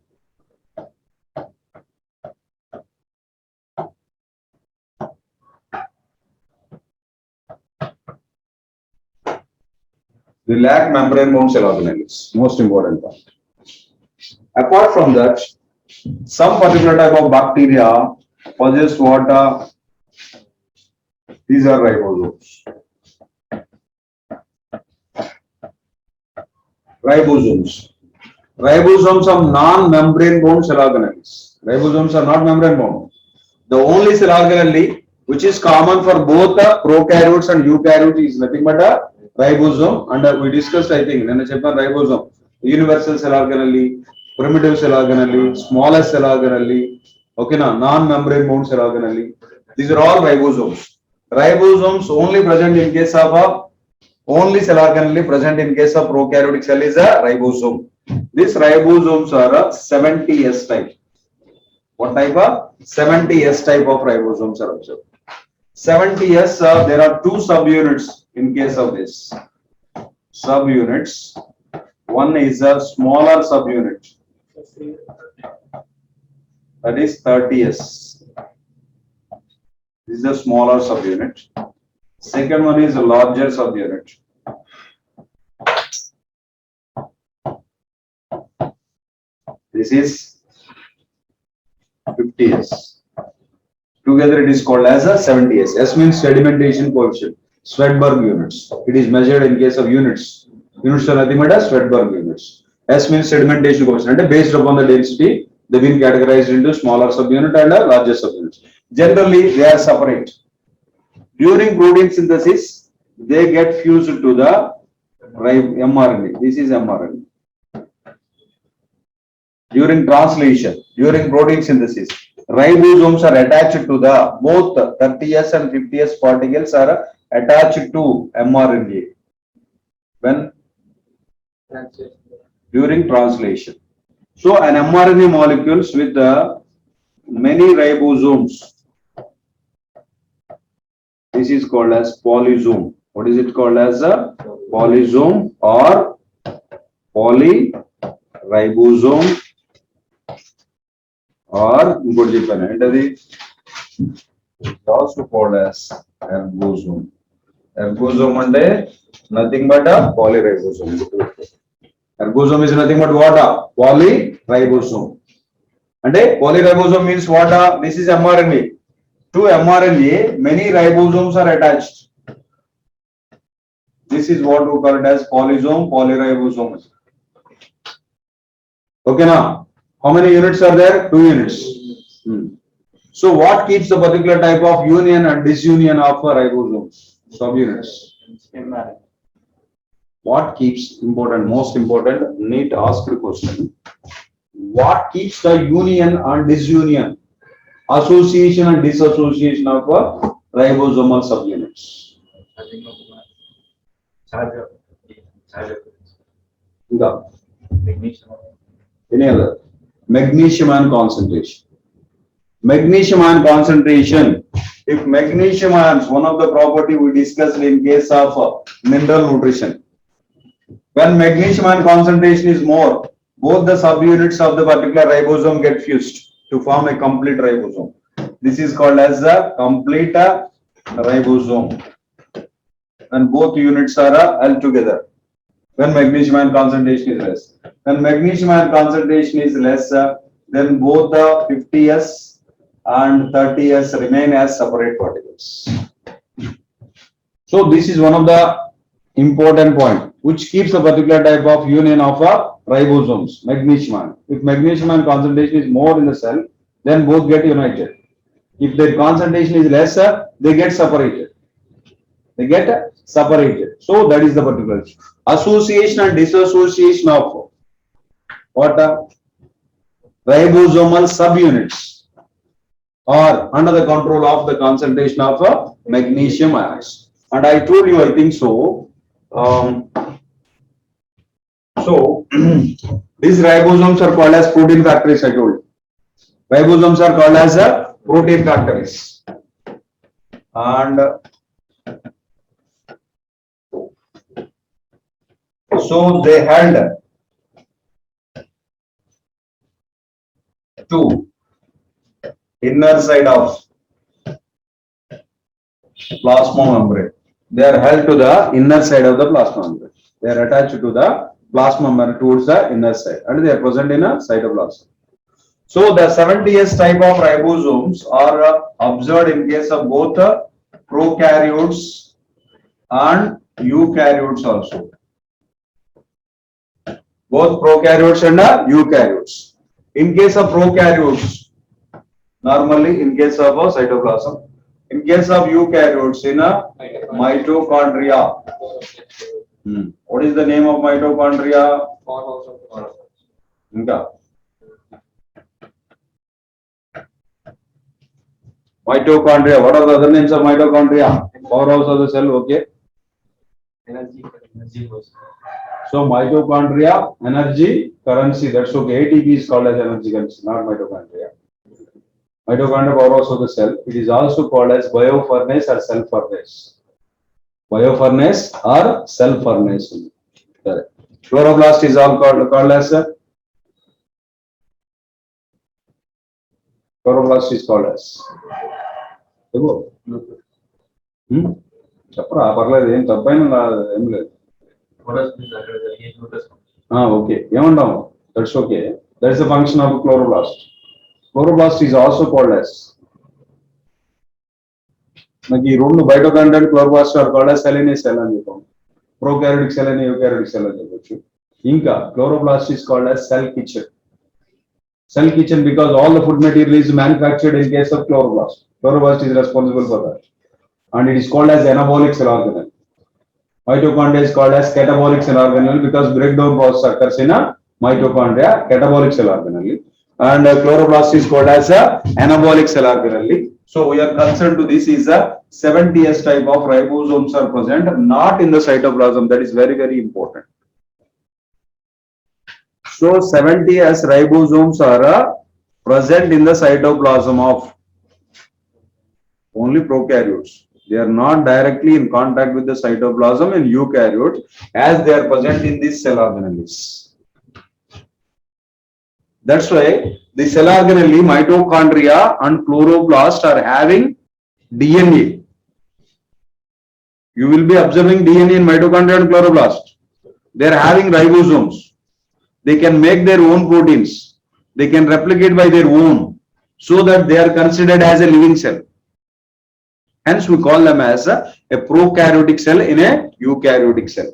We lack membrane bound cell organelles, most important part. Apart from that, some particular type of bacteria possess what? These are ribosomes. Ribosomes. Ribosomes are non-membrane bound cell organelles. Ribosomes are not membrane bound. The only cell organelle which is common for both prokaryotes and eukaryotes is nothing but a ribosome, and we discussed, I think, in a chapter ribosome, universal cell organelle, primitive cell organelle, smallest cell organelle, okay, non-membrane bound cell organelle. These are all ribosomes. Ribosomes only present in case of only cell organelle present in case of prokaryotic cell is a ribosome. These ribosomes are a 70S type. What type of 70S type of ribosomes are observed? 70S, there are two subunits in case of this. Subunits. One is a smaller subunit. That is 30S. This is a smaller subunit. Second one is a larger subunit. This is 50S. Together it is called as a 70S. S means sedimentation coefficient. Swedberg units. It is measured in case of units. Units are nothing but Swedberg units. S means sedimentation coefficient. And based upon the density, they've been categorized into smaller subunit and larger subunits. Generally, they are separate. During protein synthesis, they get fused to the mRNA. This is mRNA. During translation, during protein synthesis, ribosomes are attached to the both 30S and 50S particles are attached to mRNA. When? During translation. So an mRNA molecules with many ribosomes. This is called as polysome. What is it called as a polysome or polyribosome or it is also called as ergosome. Ergosome and nothing but a polyribosome. Ergosome is nothing but what? Polyribosome. And polyribosome means what? This is mRNA. To mRNA, many ribosomes are attached. This is what we call it as polysome, polyribosome. Okay, now, how many units are there? 2 units. So, what keeps the particular type of union and disunion of ribosomes? Subunits. What keeps important, most important, need to ask the question. What keeps the union and disunion, association and dissociation of ribosomal subunits? Any other? Magnesium ion concentration. Magnesium ion concentration. If magnesium ions, one of the property we discussed in case of mineral nutrition. When magnesium ion concentration is more, both the subunits of the particular ribosome get fused to form a complete ribosome. This is called as a complete ribosome. when both units are held together. When magnesium ion concentration is less. When magnesium ion concentration is less, then both the 50s and 30s remain as separate particles. So this is one of the important point which keeps a particular type of union of ribosomes, magnesium ion. If magnesium ion concentration is more in the cell, then both get united. If their concentration is lesser, they get separated. They get separated. So that is the particular association and dissociation of what ribosomal subunits are under the control of the concentration of magnesium ions. And I told you, I think so. These ribosomes are called as protein factories. I told you. Ribosomes are called as protein factories. And so they held to inner side of plasma membrane. They are held to the inner side of the plasma membrane. They are attached to the plasma membrane towards the inner side, and they are present in a cytoplasm. So the 70S type of ribosomes are observed in case of both prokaryotes and eukaryotes also. Both prokaryotes and eukaryotes. In case of prokaryotes, normally in case of a cytoplasm, in case of eukaryotes in a mitochondria. What is the name of mitochondria? Mitochondria. What are the other names of mitochondria? Powerhouse of the cell. Okay. Energy. So mitochondria, energy, currency. That's okay. ATP is called as energy currency, not mitochondria. Mitochondria, powerhouse of the cell. It is also called as biofurnace or cell furnace. Biofurnace or cell furnace. Correct. Chloroplast is all called as chloroplast is called as. చెప్పరా పర్లేదు ఏం తప్పైనా ఏం లేదు okay ఏమంటాం that's okay that is the function of chloroplast chloroplast is also called as నాకు ఈ రెండు బయటోకాండ్రియల్ chloroplast are called as cell in a cell అని చెప్పాం ప్రోకారియోటిక్ సెల్ అని యూకారియోటిక్ సెల్ అని చెప్పొచ్చు ఇంకా chloroplast is called as cell kitchen cell kitchen because all the food material is manufactured in case of chloroplast. Chloroplast is responsible for that. And it is called as anabolic cell organelle. Mitochondria is called as catabolic cell organelle because breakdown process occurs in a mitochondria, catabolic cell organelle. And chloroplast is called as a anabolic cell organelle. So we are concerned to this is a 70S type of ribosomes are present, not in the cytoplasm. That is very, very important. So 70S ribosomes are present in the cytoplasm of only prokaryotes. They are not directly in contact with the cytoplasm in eukaryotes as they are present in these cell organelles. That's why the cell organelle, mitochondria and chloroplast are having DNA. You will be observing DNA in mitochondria and chloroplast. They are having ribosomes. They can make their own proteins. They can replicate by their own so that they are considered as a living cell. Hence, we call them as a prokaryotic cell in a eukaryotic cell.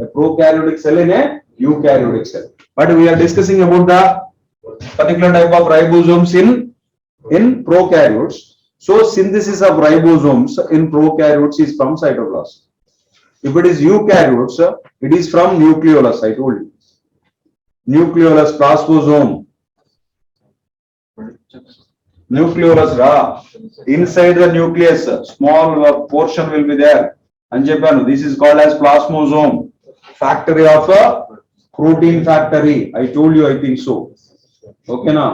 A prokaryotic cell in a eukaryotic cell. But we are discussing about the particular type of ribosomes in prokaryotes. So, synthesis of ribosomes in prokaryotes is from cytoplasm. If it is eukaryotes, it is from nucleolus, I told you. Nucleolus plasmosome. Nucleolus inside the nucleus, small portion will be there. And Japan, this is called as plasmosome. Factory of a protein factory. I told you, I think so. Okay, now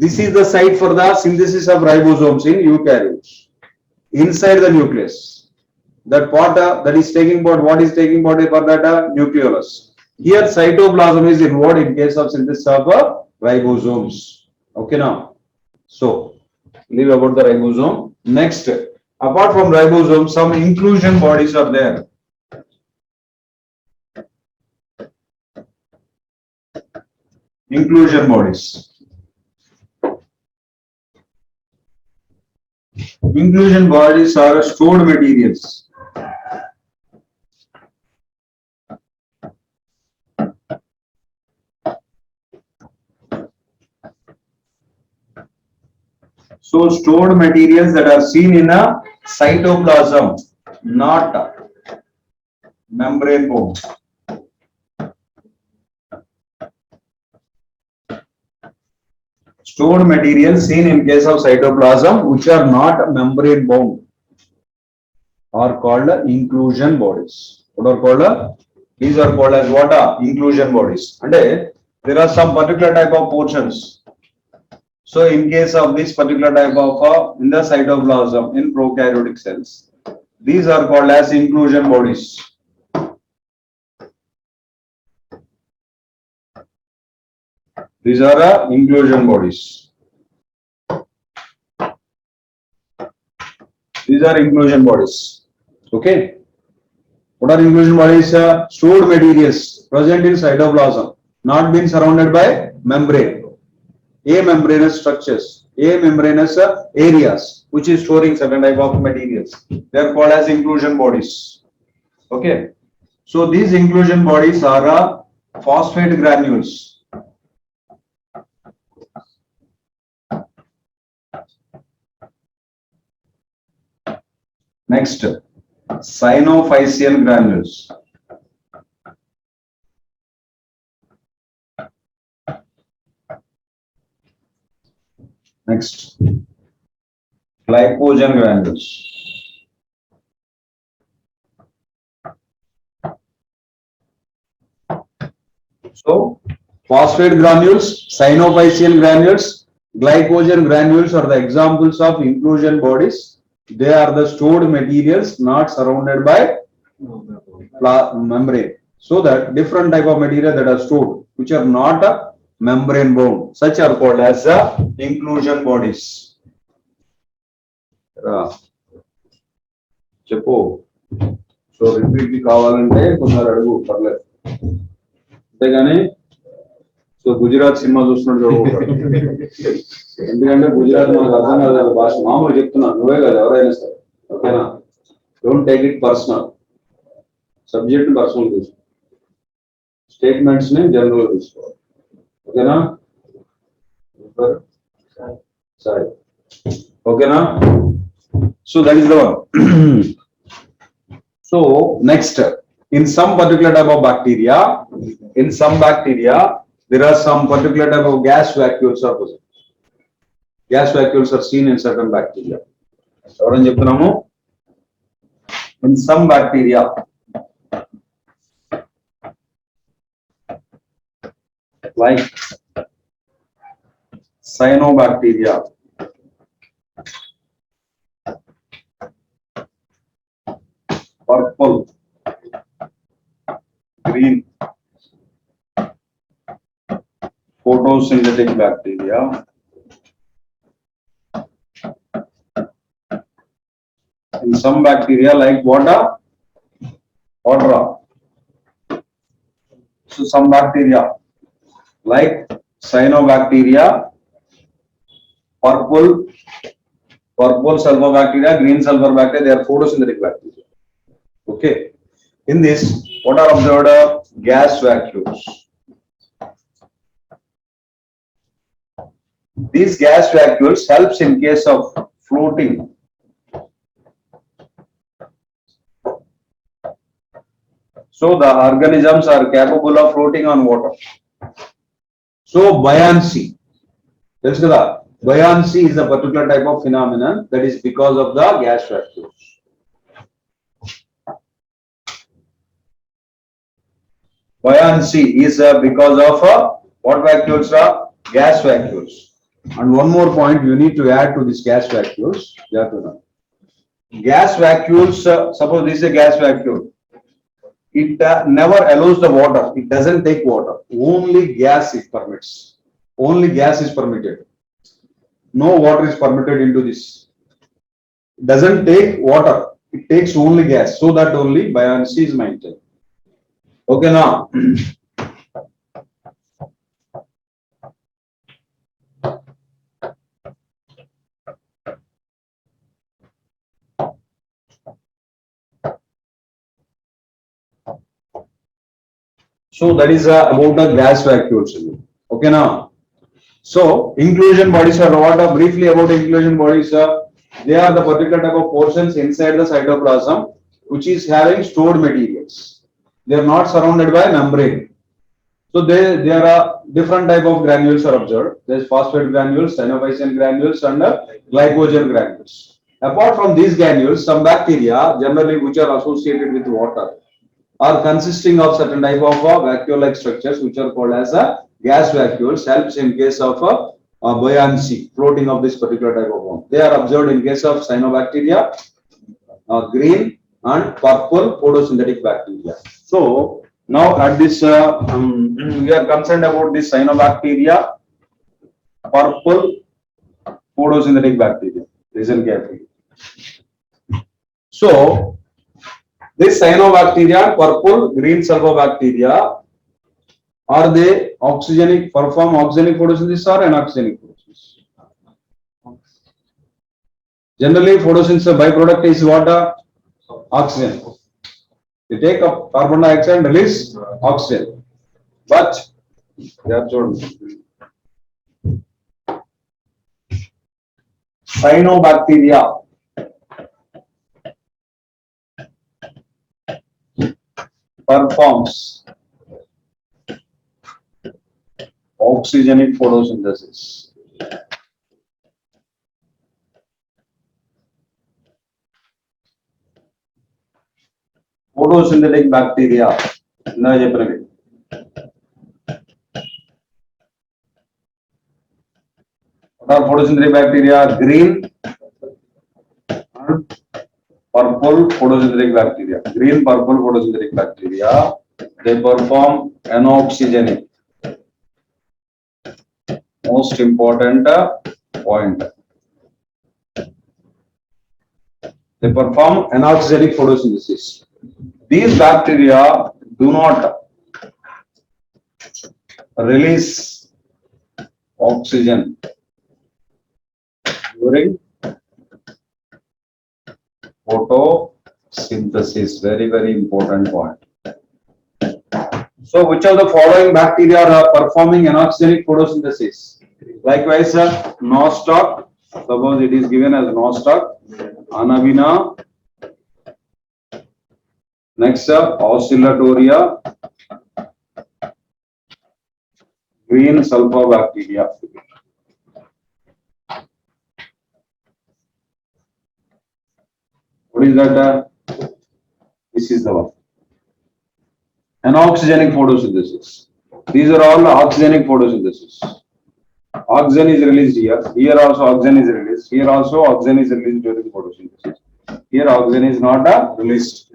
this is the site for the synthesis of ribosomes in eukaryotes. Inside the nucleus. That part that is taking part, what is taking part for that nucleolus. Here cytoplasm is involved in case of synthesis of ribosomes. Okay now. So leave about the ribosome. Next, Apart from ribosome, some inclusion bodies are there. Inclusion bodies. Inclusion bodies are stored materials. So stored materials that are seen in a cytoplasm, not membrane bone. Stored materials seen in case of cytoplasm which are not membrane bound are called inclusion bodies. What are called? These are called as what are inclusion bodies. And there are some particular type of portions. So in case of this particular type of in the cytoplasm in prokaryotic cells, these are called as inclusion bodies. These are inclusion bodies. These are inclusion bodies. Okay. What are inclusion bodies? Stored materials present in cytoplasm, not being surrounded by membrane. Amembranous structures, amembranous areas, which is storing certain type of materials. They are called as inclusion bodies. Okay. So these inclusion bodies are phosphate granules. Next, synovial granules. Next, glycogen granules. So, phosphate granules, synovial granules, glycogen granules are the examples of inclusion bodies. They are the stored materials not surrounded by membrane. So that different type of material that are stored, which are not membrane bound, such are called as inclusion bodies. చెప్పు so repeat కావాలంటే కొందరు అడుగు పర్లేదు అంతేగాని so Gujarat cinema చూస్తున్నట్టు ఎందుకంటే గుజరాత్ మనకు అర్థం కాదు భాష మామూలు చెప్తున్నాను నువ్వే కాదు ఎవరైనా సరే ఓకేనా don't take it personal subject personal తీసుకో స్టేట్మెంట్స్ ని జనరల్ తీసుకోవాలి ఓకేనా సరే ఓకేనా so that is the one so next in some particular type of bacteria, in some bacteria, there are some particular type of gas vacuoles are present. Gas vacuoles are seen in certain bacteria. In some bacteria, like cyanobacteria, purple, green, photosynthetic bacteria, in some bacteria like water, so some bacteria like cyanobacteria, purple sulfur bacteria, green sulfur bacteria, they are photosynthetic bacteria. Okay. In this, what are observed? Gas vacuoles. These gas vacuoles helps in case of floating. So the organisms are capable of floating on water. So buoyancy. Buoyancy is a particular type of phenomenon that is because of the gas vacuoles. Buoyancy is because of what vacuoles are? Gas vacuoles. And one more point you need to add to this gas vacuoles. You have to know. Gas vacuoles, suppose this is a gas vacuole. It never allows the water. It doesn't take water. Only gas it permits. Only gas is permitted. No water is permitted into this. doesn't take water. It takes only gas, so that only buoyancy is maintained. Okay, now. So that is about the gas vacuoles. Okay, now. So inclusion bodies are what? Briefly about inclusion bodies. They are the particular type of portions inside the cytoplasm which is having stored materials. They are not surrounded by membrane. So there are different type of granules are observed. There is phosphate granules, cyanophysin granules, and glycogen granules. Apart from these granules, some bacteria generally which are associated with water are consisting of certain type of vacuole-like structures which are called as gas vacuoles, helps in case of buoyancy, floating of this particular type of one. They are observed in case of cyanobacteria, green and purple photosynthetic bacteria. So now at this, we are concerned about this cyanobacteria, purple photosynthetic bacteria. Listen carefully. So this cyanobacteria, purple, green sulfobacteria, are they oxygenic, perform oxygenic photosynthesis or anoxygenic photosynthesis? Generally, photosynthesis byproduct is what? Oxygen. They take up carbon dioxide and release oxygen. But cyanobacteria performs oxygenic photosynthesis. Photosynthetic bacteria. What are photosynthetic bacteria? Green and purple photosynthetic bacteria. Green, purple photosynthetic bacteria. They perform anoxygenic. Most important point. They perform anoxygenic photosynthesis. These bacteria do not release oxygen during photosynthesis. Very, very important point. So, which of the following bacteria are performing anoxygenic photosynthesis? Likewise, Nostoc. Suppose it is given as Nostoc, Anabina. Next up, Oscillatoria, green sulfobacteria. What is that? This is the one. Anoxygenic photosynthesis. These are all oxygenic photosynthesis. Oxygen is released here. Here also oxygen is released. Here also oxygen is released during photosynthesis. Here oxygen is not released.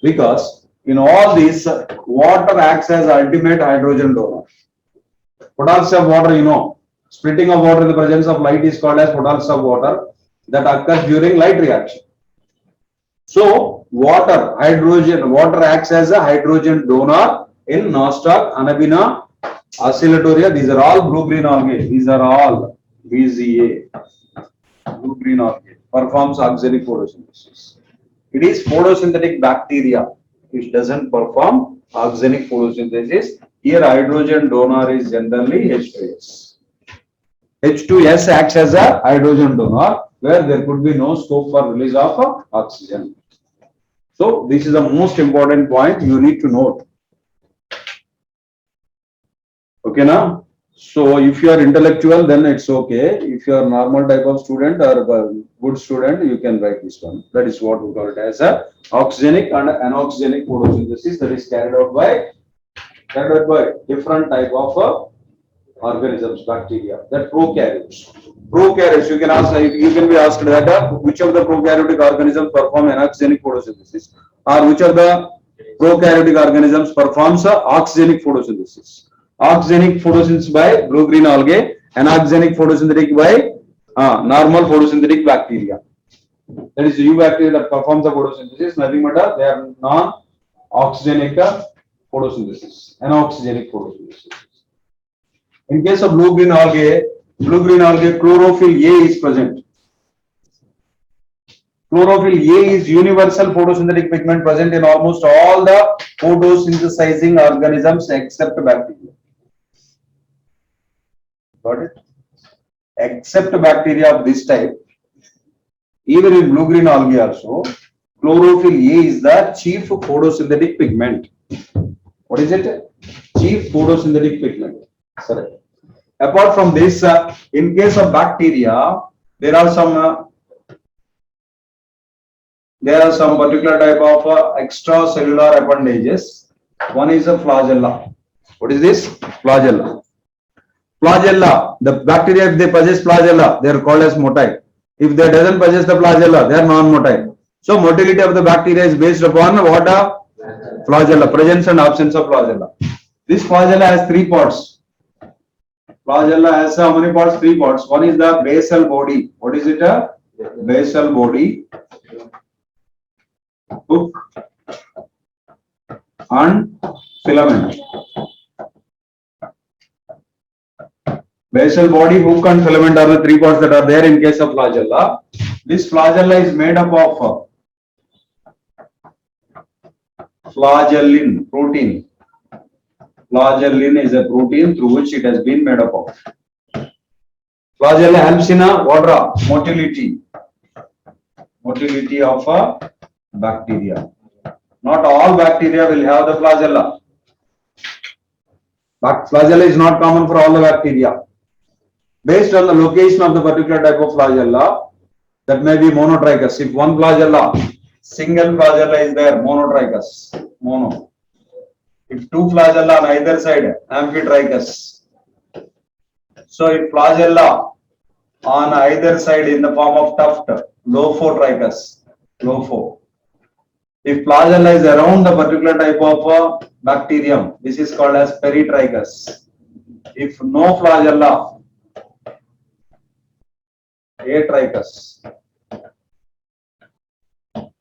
Because in all these, water acts as ultimate hydrogen donor. Photons of water, you know, splitting of water in the presence of light is called as photons of water that occurs during light reaction. So, water acts as a hydrogen donor in Nostoc, Anabina, Oscillatoria. These are all blue-green algae. These are all BZA, blue-green algae, performs oxygenic photosynthesis. It is photosynthetic bacteria which doesn't perform oxygenic photosynthesis. Here hydrogen donor is generally H2S. H2S acts as a hydrogen donor where there could be no scope for release of oxygen. So this is the most important point you need to note. Okay, now. So if you are intellectual, then it's okay. If you are normal type of student or a good student, you can write this one. That is what we call it as a oxygenic and anoxygenic photosynthesis that is carried out by different type of organisms, bacteria, that prokaryotes. Prokaryotes, you can be asked that which of the prokaryotic organisms perform anoxygenic photosynthesis, or which of the prokaryotic organisms performs oxygenic photosynthesis. Oxygenic photosynthesis by blue-green algae, anoxygenic photosynthetic by normal photosynthetic bacteria. That is the eubacteria that performs the photosynthesis. Nothing but they are non-oxygenic photosynthesis, anoxygenic photosynthesis. In case of blue-green algae, chlorophyll A is present. Chlorophyll A is universal photosynthetic pigment present in almost all the photosynthesizing organisms except bacteria. Got it? Except bacteria of this type, even in blue-green algae also, chlorophyll A is the chief photosynthetic pigment. What is it? Chief photosynthetic pigment. Correct. Apart from this, in case of bacteria, there are some particular type of extracellular appendages. One is a flagella. What is this? Flagella. Flagella. The bacteria, if they possess flagella, they are called as motile. If they doesn't possess the flagella, they are non-motile. So motility of the bacteria is based upon what? Flagella, presence and absence of flagella. This flagella has three parts. Flagella has how many parts? Three parts. One is the basal body. What is it? Basal body, hook, and filament. Basal body, hook, and filament are the three parts that are there in case of flagella. This flagella is made up of flagellin protein. Flagellin is a protein through which it has been made up of. Flagella helps in motility of bacteria. Not all bacteria will have the flagella. But flagella is not common for all the bacteria. Based on the location of the particular type of flagella, that may be monotrichous. If one flagella, single flagella is there, monotrichous, mono. If two flagella on either side, amphitrichous. So if flagella on either side in the form of tuft, lophotrichous, lopho. If flagella is around the particular type of bacterium, this is called as peritrichous. If no flagella, atrichous.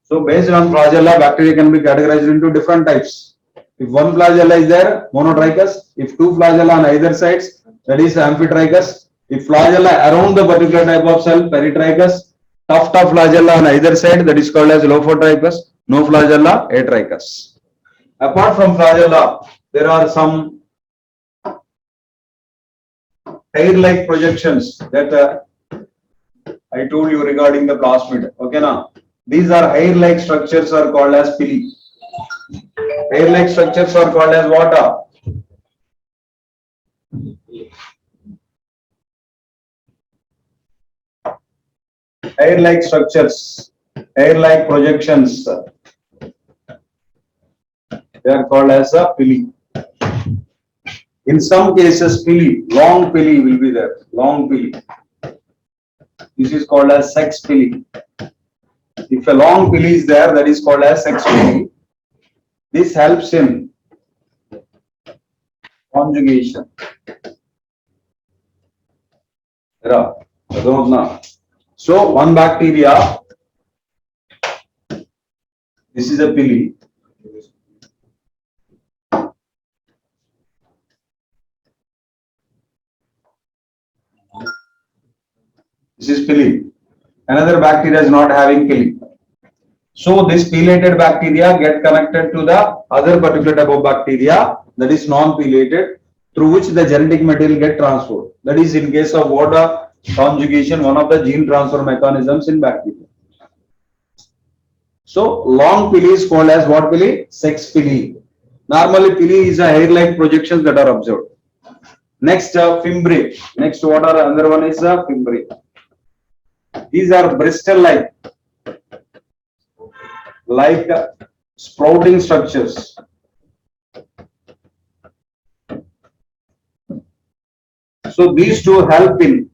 So based on flagella, bacteria can be categorized into different types. If one flagella is there, monotrichous. If two flagella on either sides, that is amphitrichous. If flagella around the particular type of cell, peritrichous. Tuft of flagella on either side, that is called as lophotrichous. No flagella, atrichous. Apart from flagella, there are some hair-like projections that I told you regarding the plasmid. Okay, now these are hair-like structures are called as pili. Hair-like structures are called as what? Hair-like structures, hair-like projections. They are called as a pili. In some cases, pili, long pili will be there. Long pili. This is called as sex pili. If a long pili is there, that is called as sex pili. This helps in conjugation. So one bacteria, this is a pili. This is pili. Another bacteria is not having pili. So this pilated bacteria get connected to the other particular type of bacteria that is non-pilated, through which the genetic material get transferred. That is in case of water conjugation, one of the gene transfer mechanisms in bacteria. So long pili is called as what pili? Sex pili. Normally pili is a hair-like projections that are observed. Next fimbriae. Next what are another one is fimbriae. These are bristle-like, like sprouting structures. So these two help in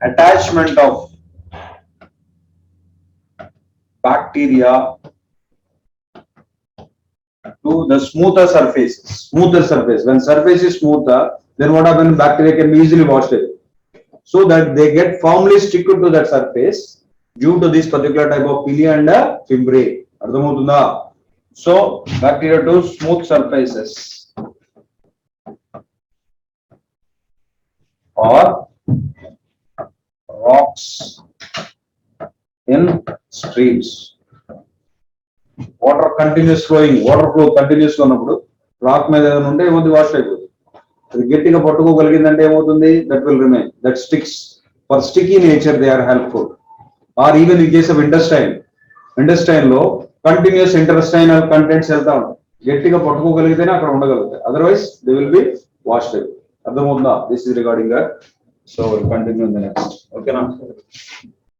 attachment of bacteria to the smoother surfaces. Smoother surface. When surface is smoother, then what happens? Bacteria can be easily washed away. so that they get firmly stick to that surface due to this particular type of pilia and fimbriae. అర్థమవుతుందా? So bacteria to smooth surfaces or rocks in streams. Water continuous flowing, water flow continuous ఉన్నప్పుడు rock మీద ఏదైనా ఉంటే ఏమవుతుంది? Wash అయిపోతుంది. అది గట్టిగా పట్టుకోగలిగిందంటే ఏమవుతుంది? That will remain, that sticks. For sticky nature they are helpful. Or even in case of intestine లో కంటిన్యూస్ ఇంటెస్టైనల్ కంటెంట్స్ వెళ్తా ఉంటాయి. గట్టిగా పట్టుకోగలిగితేనే అక్కడ ఉండగలుగుతాయి, otherwise they will be washed అయిపోయి. అర్థమవుతుందా? This is regarding that. So continue next. ఓకేనా?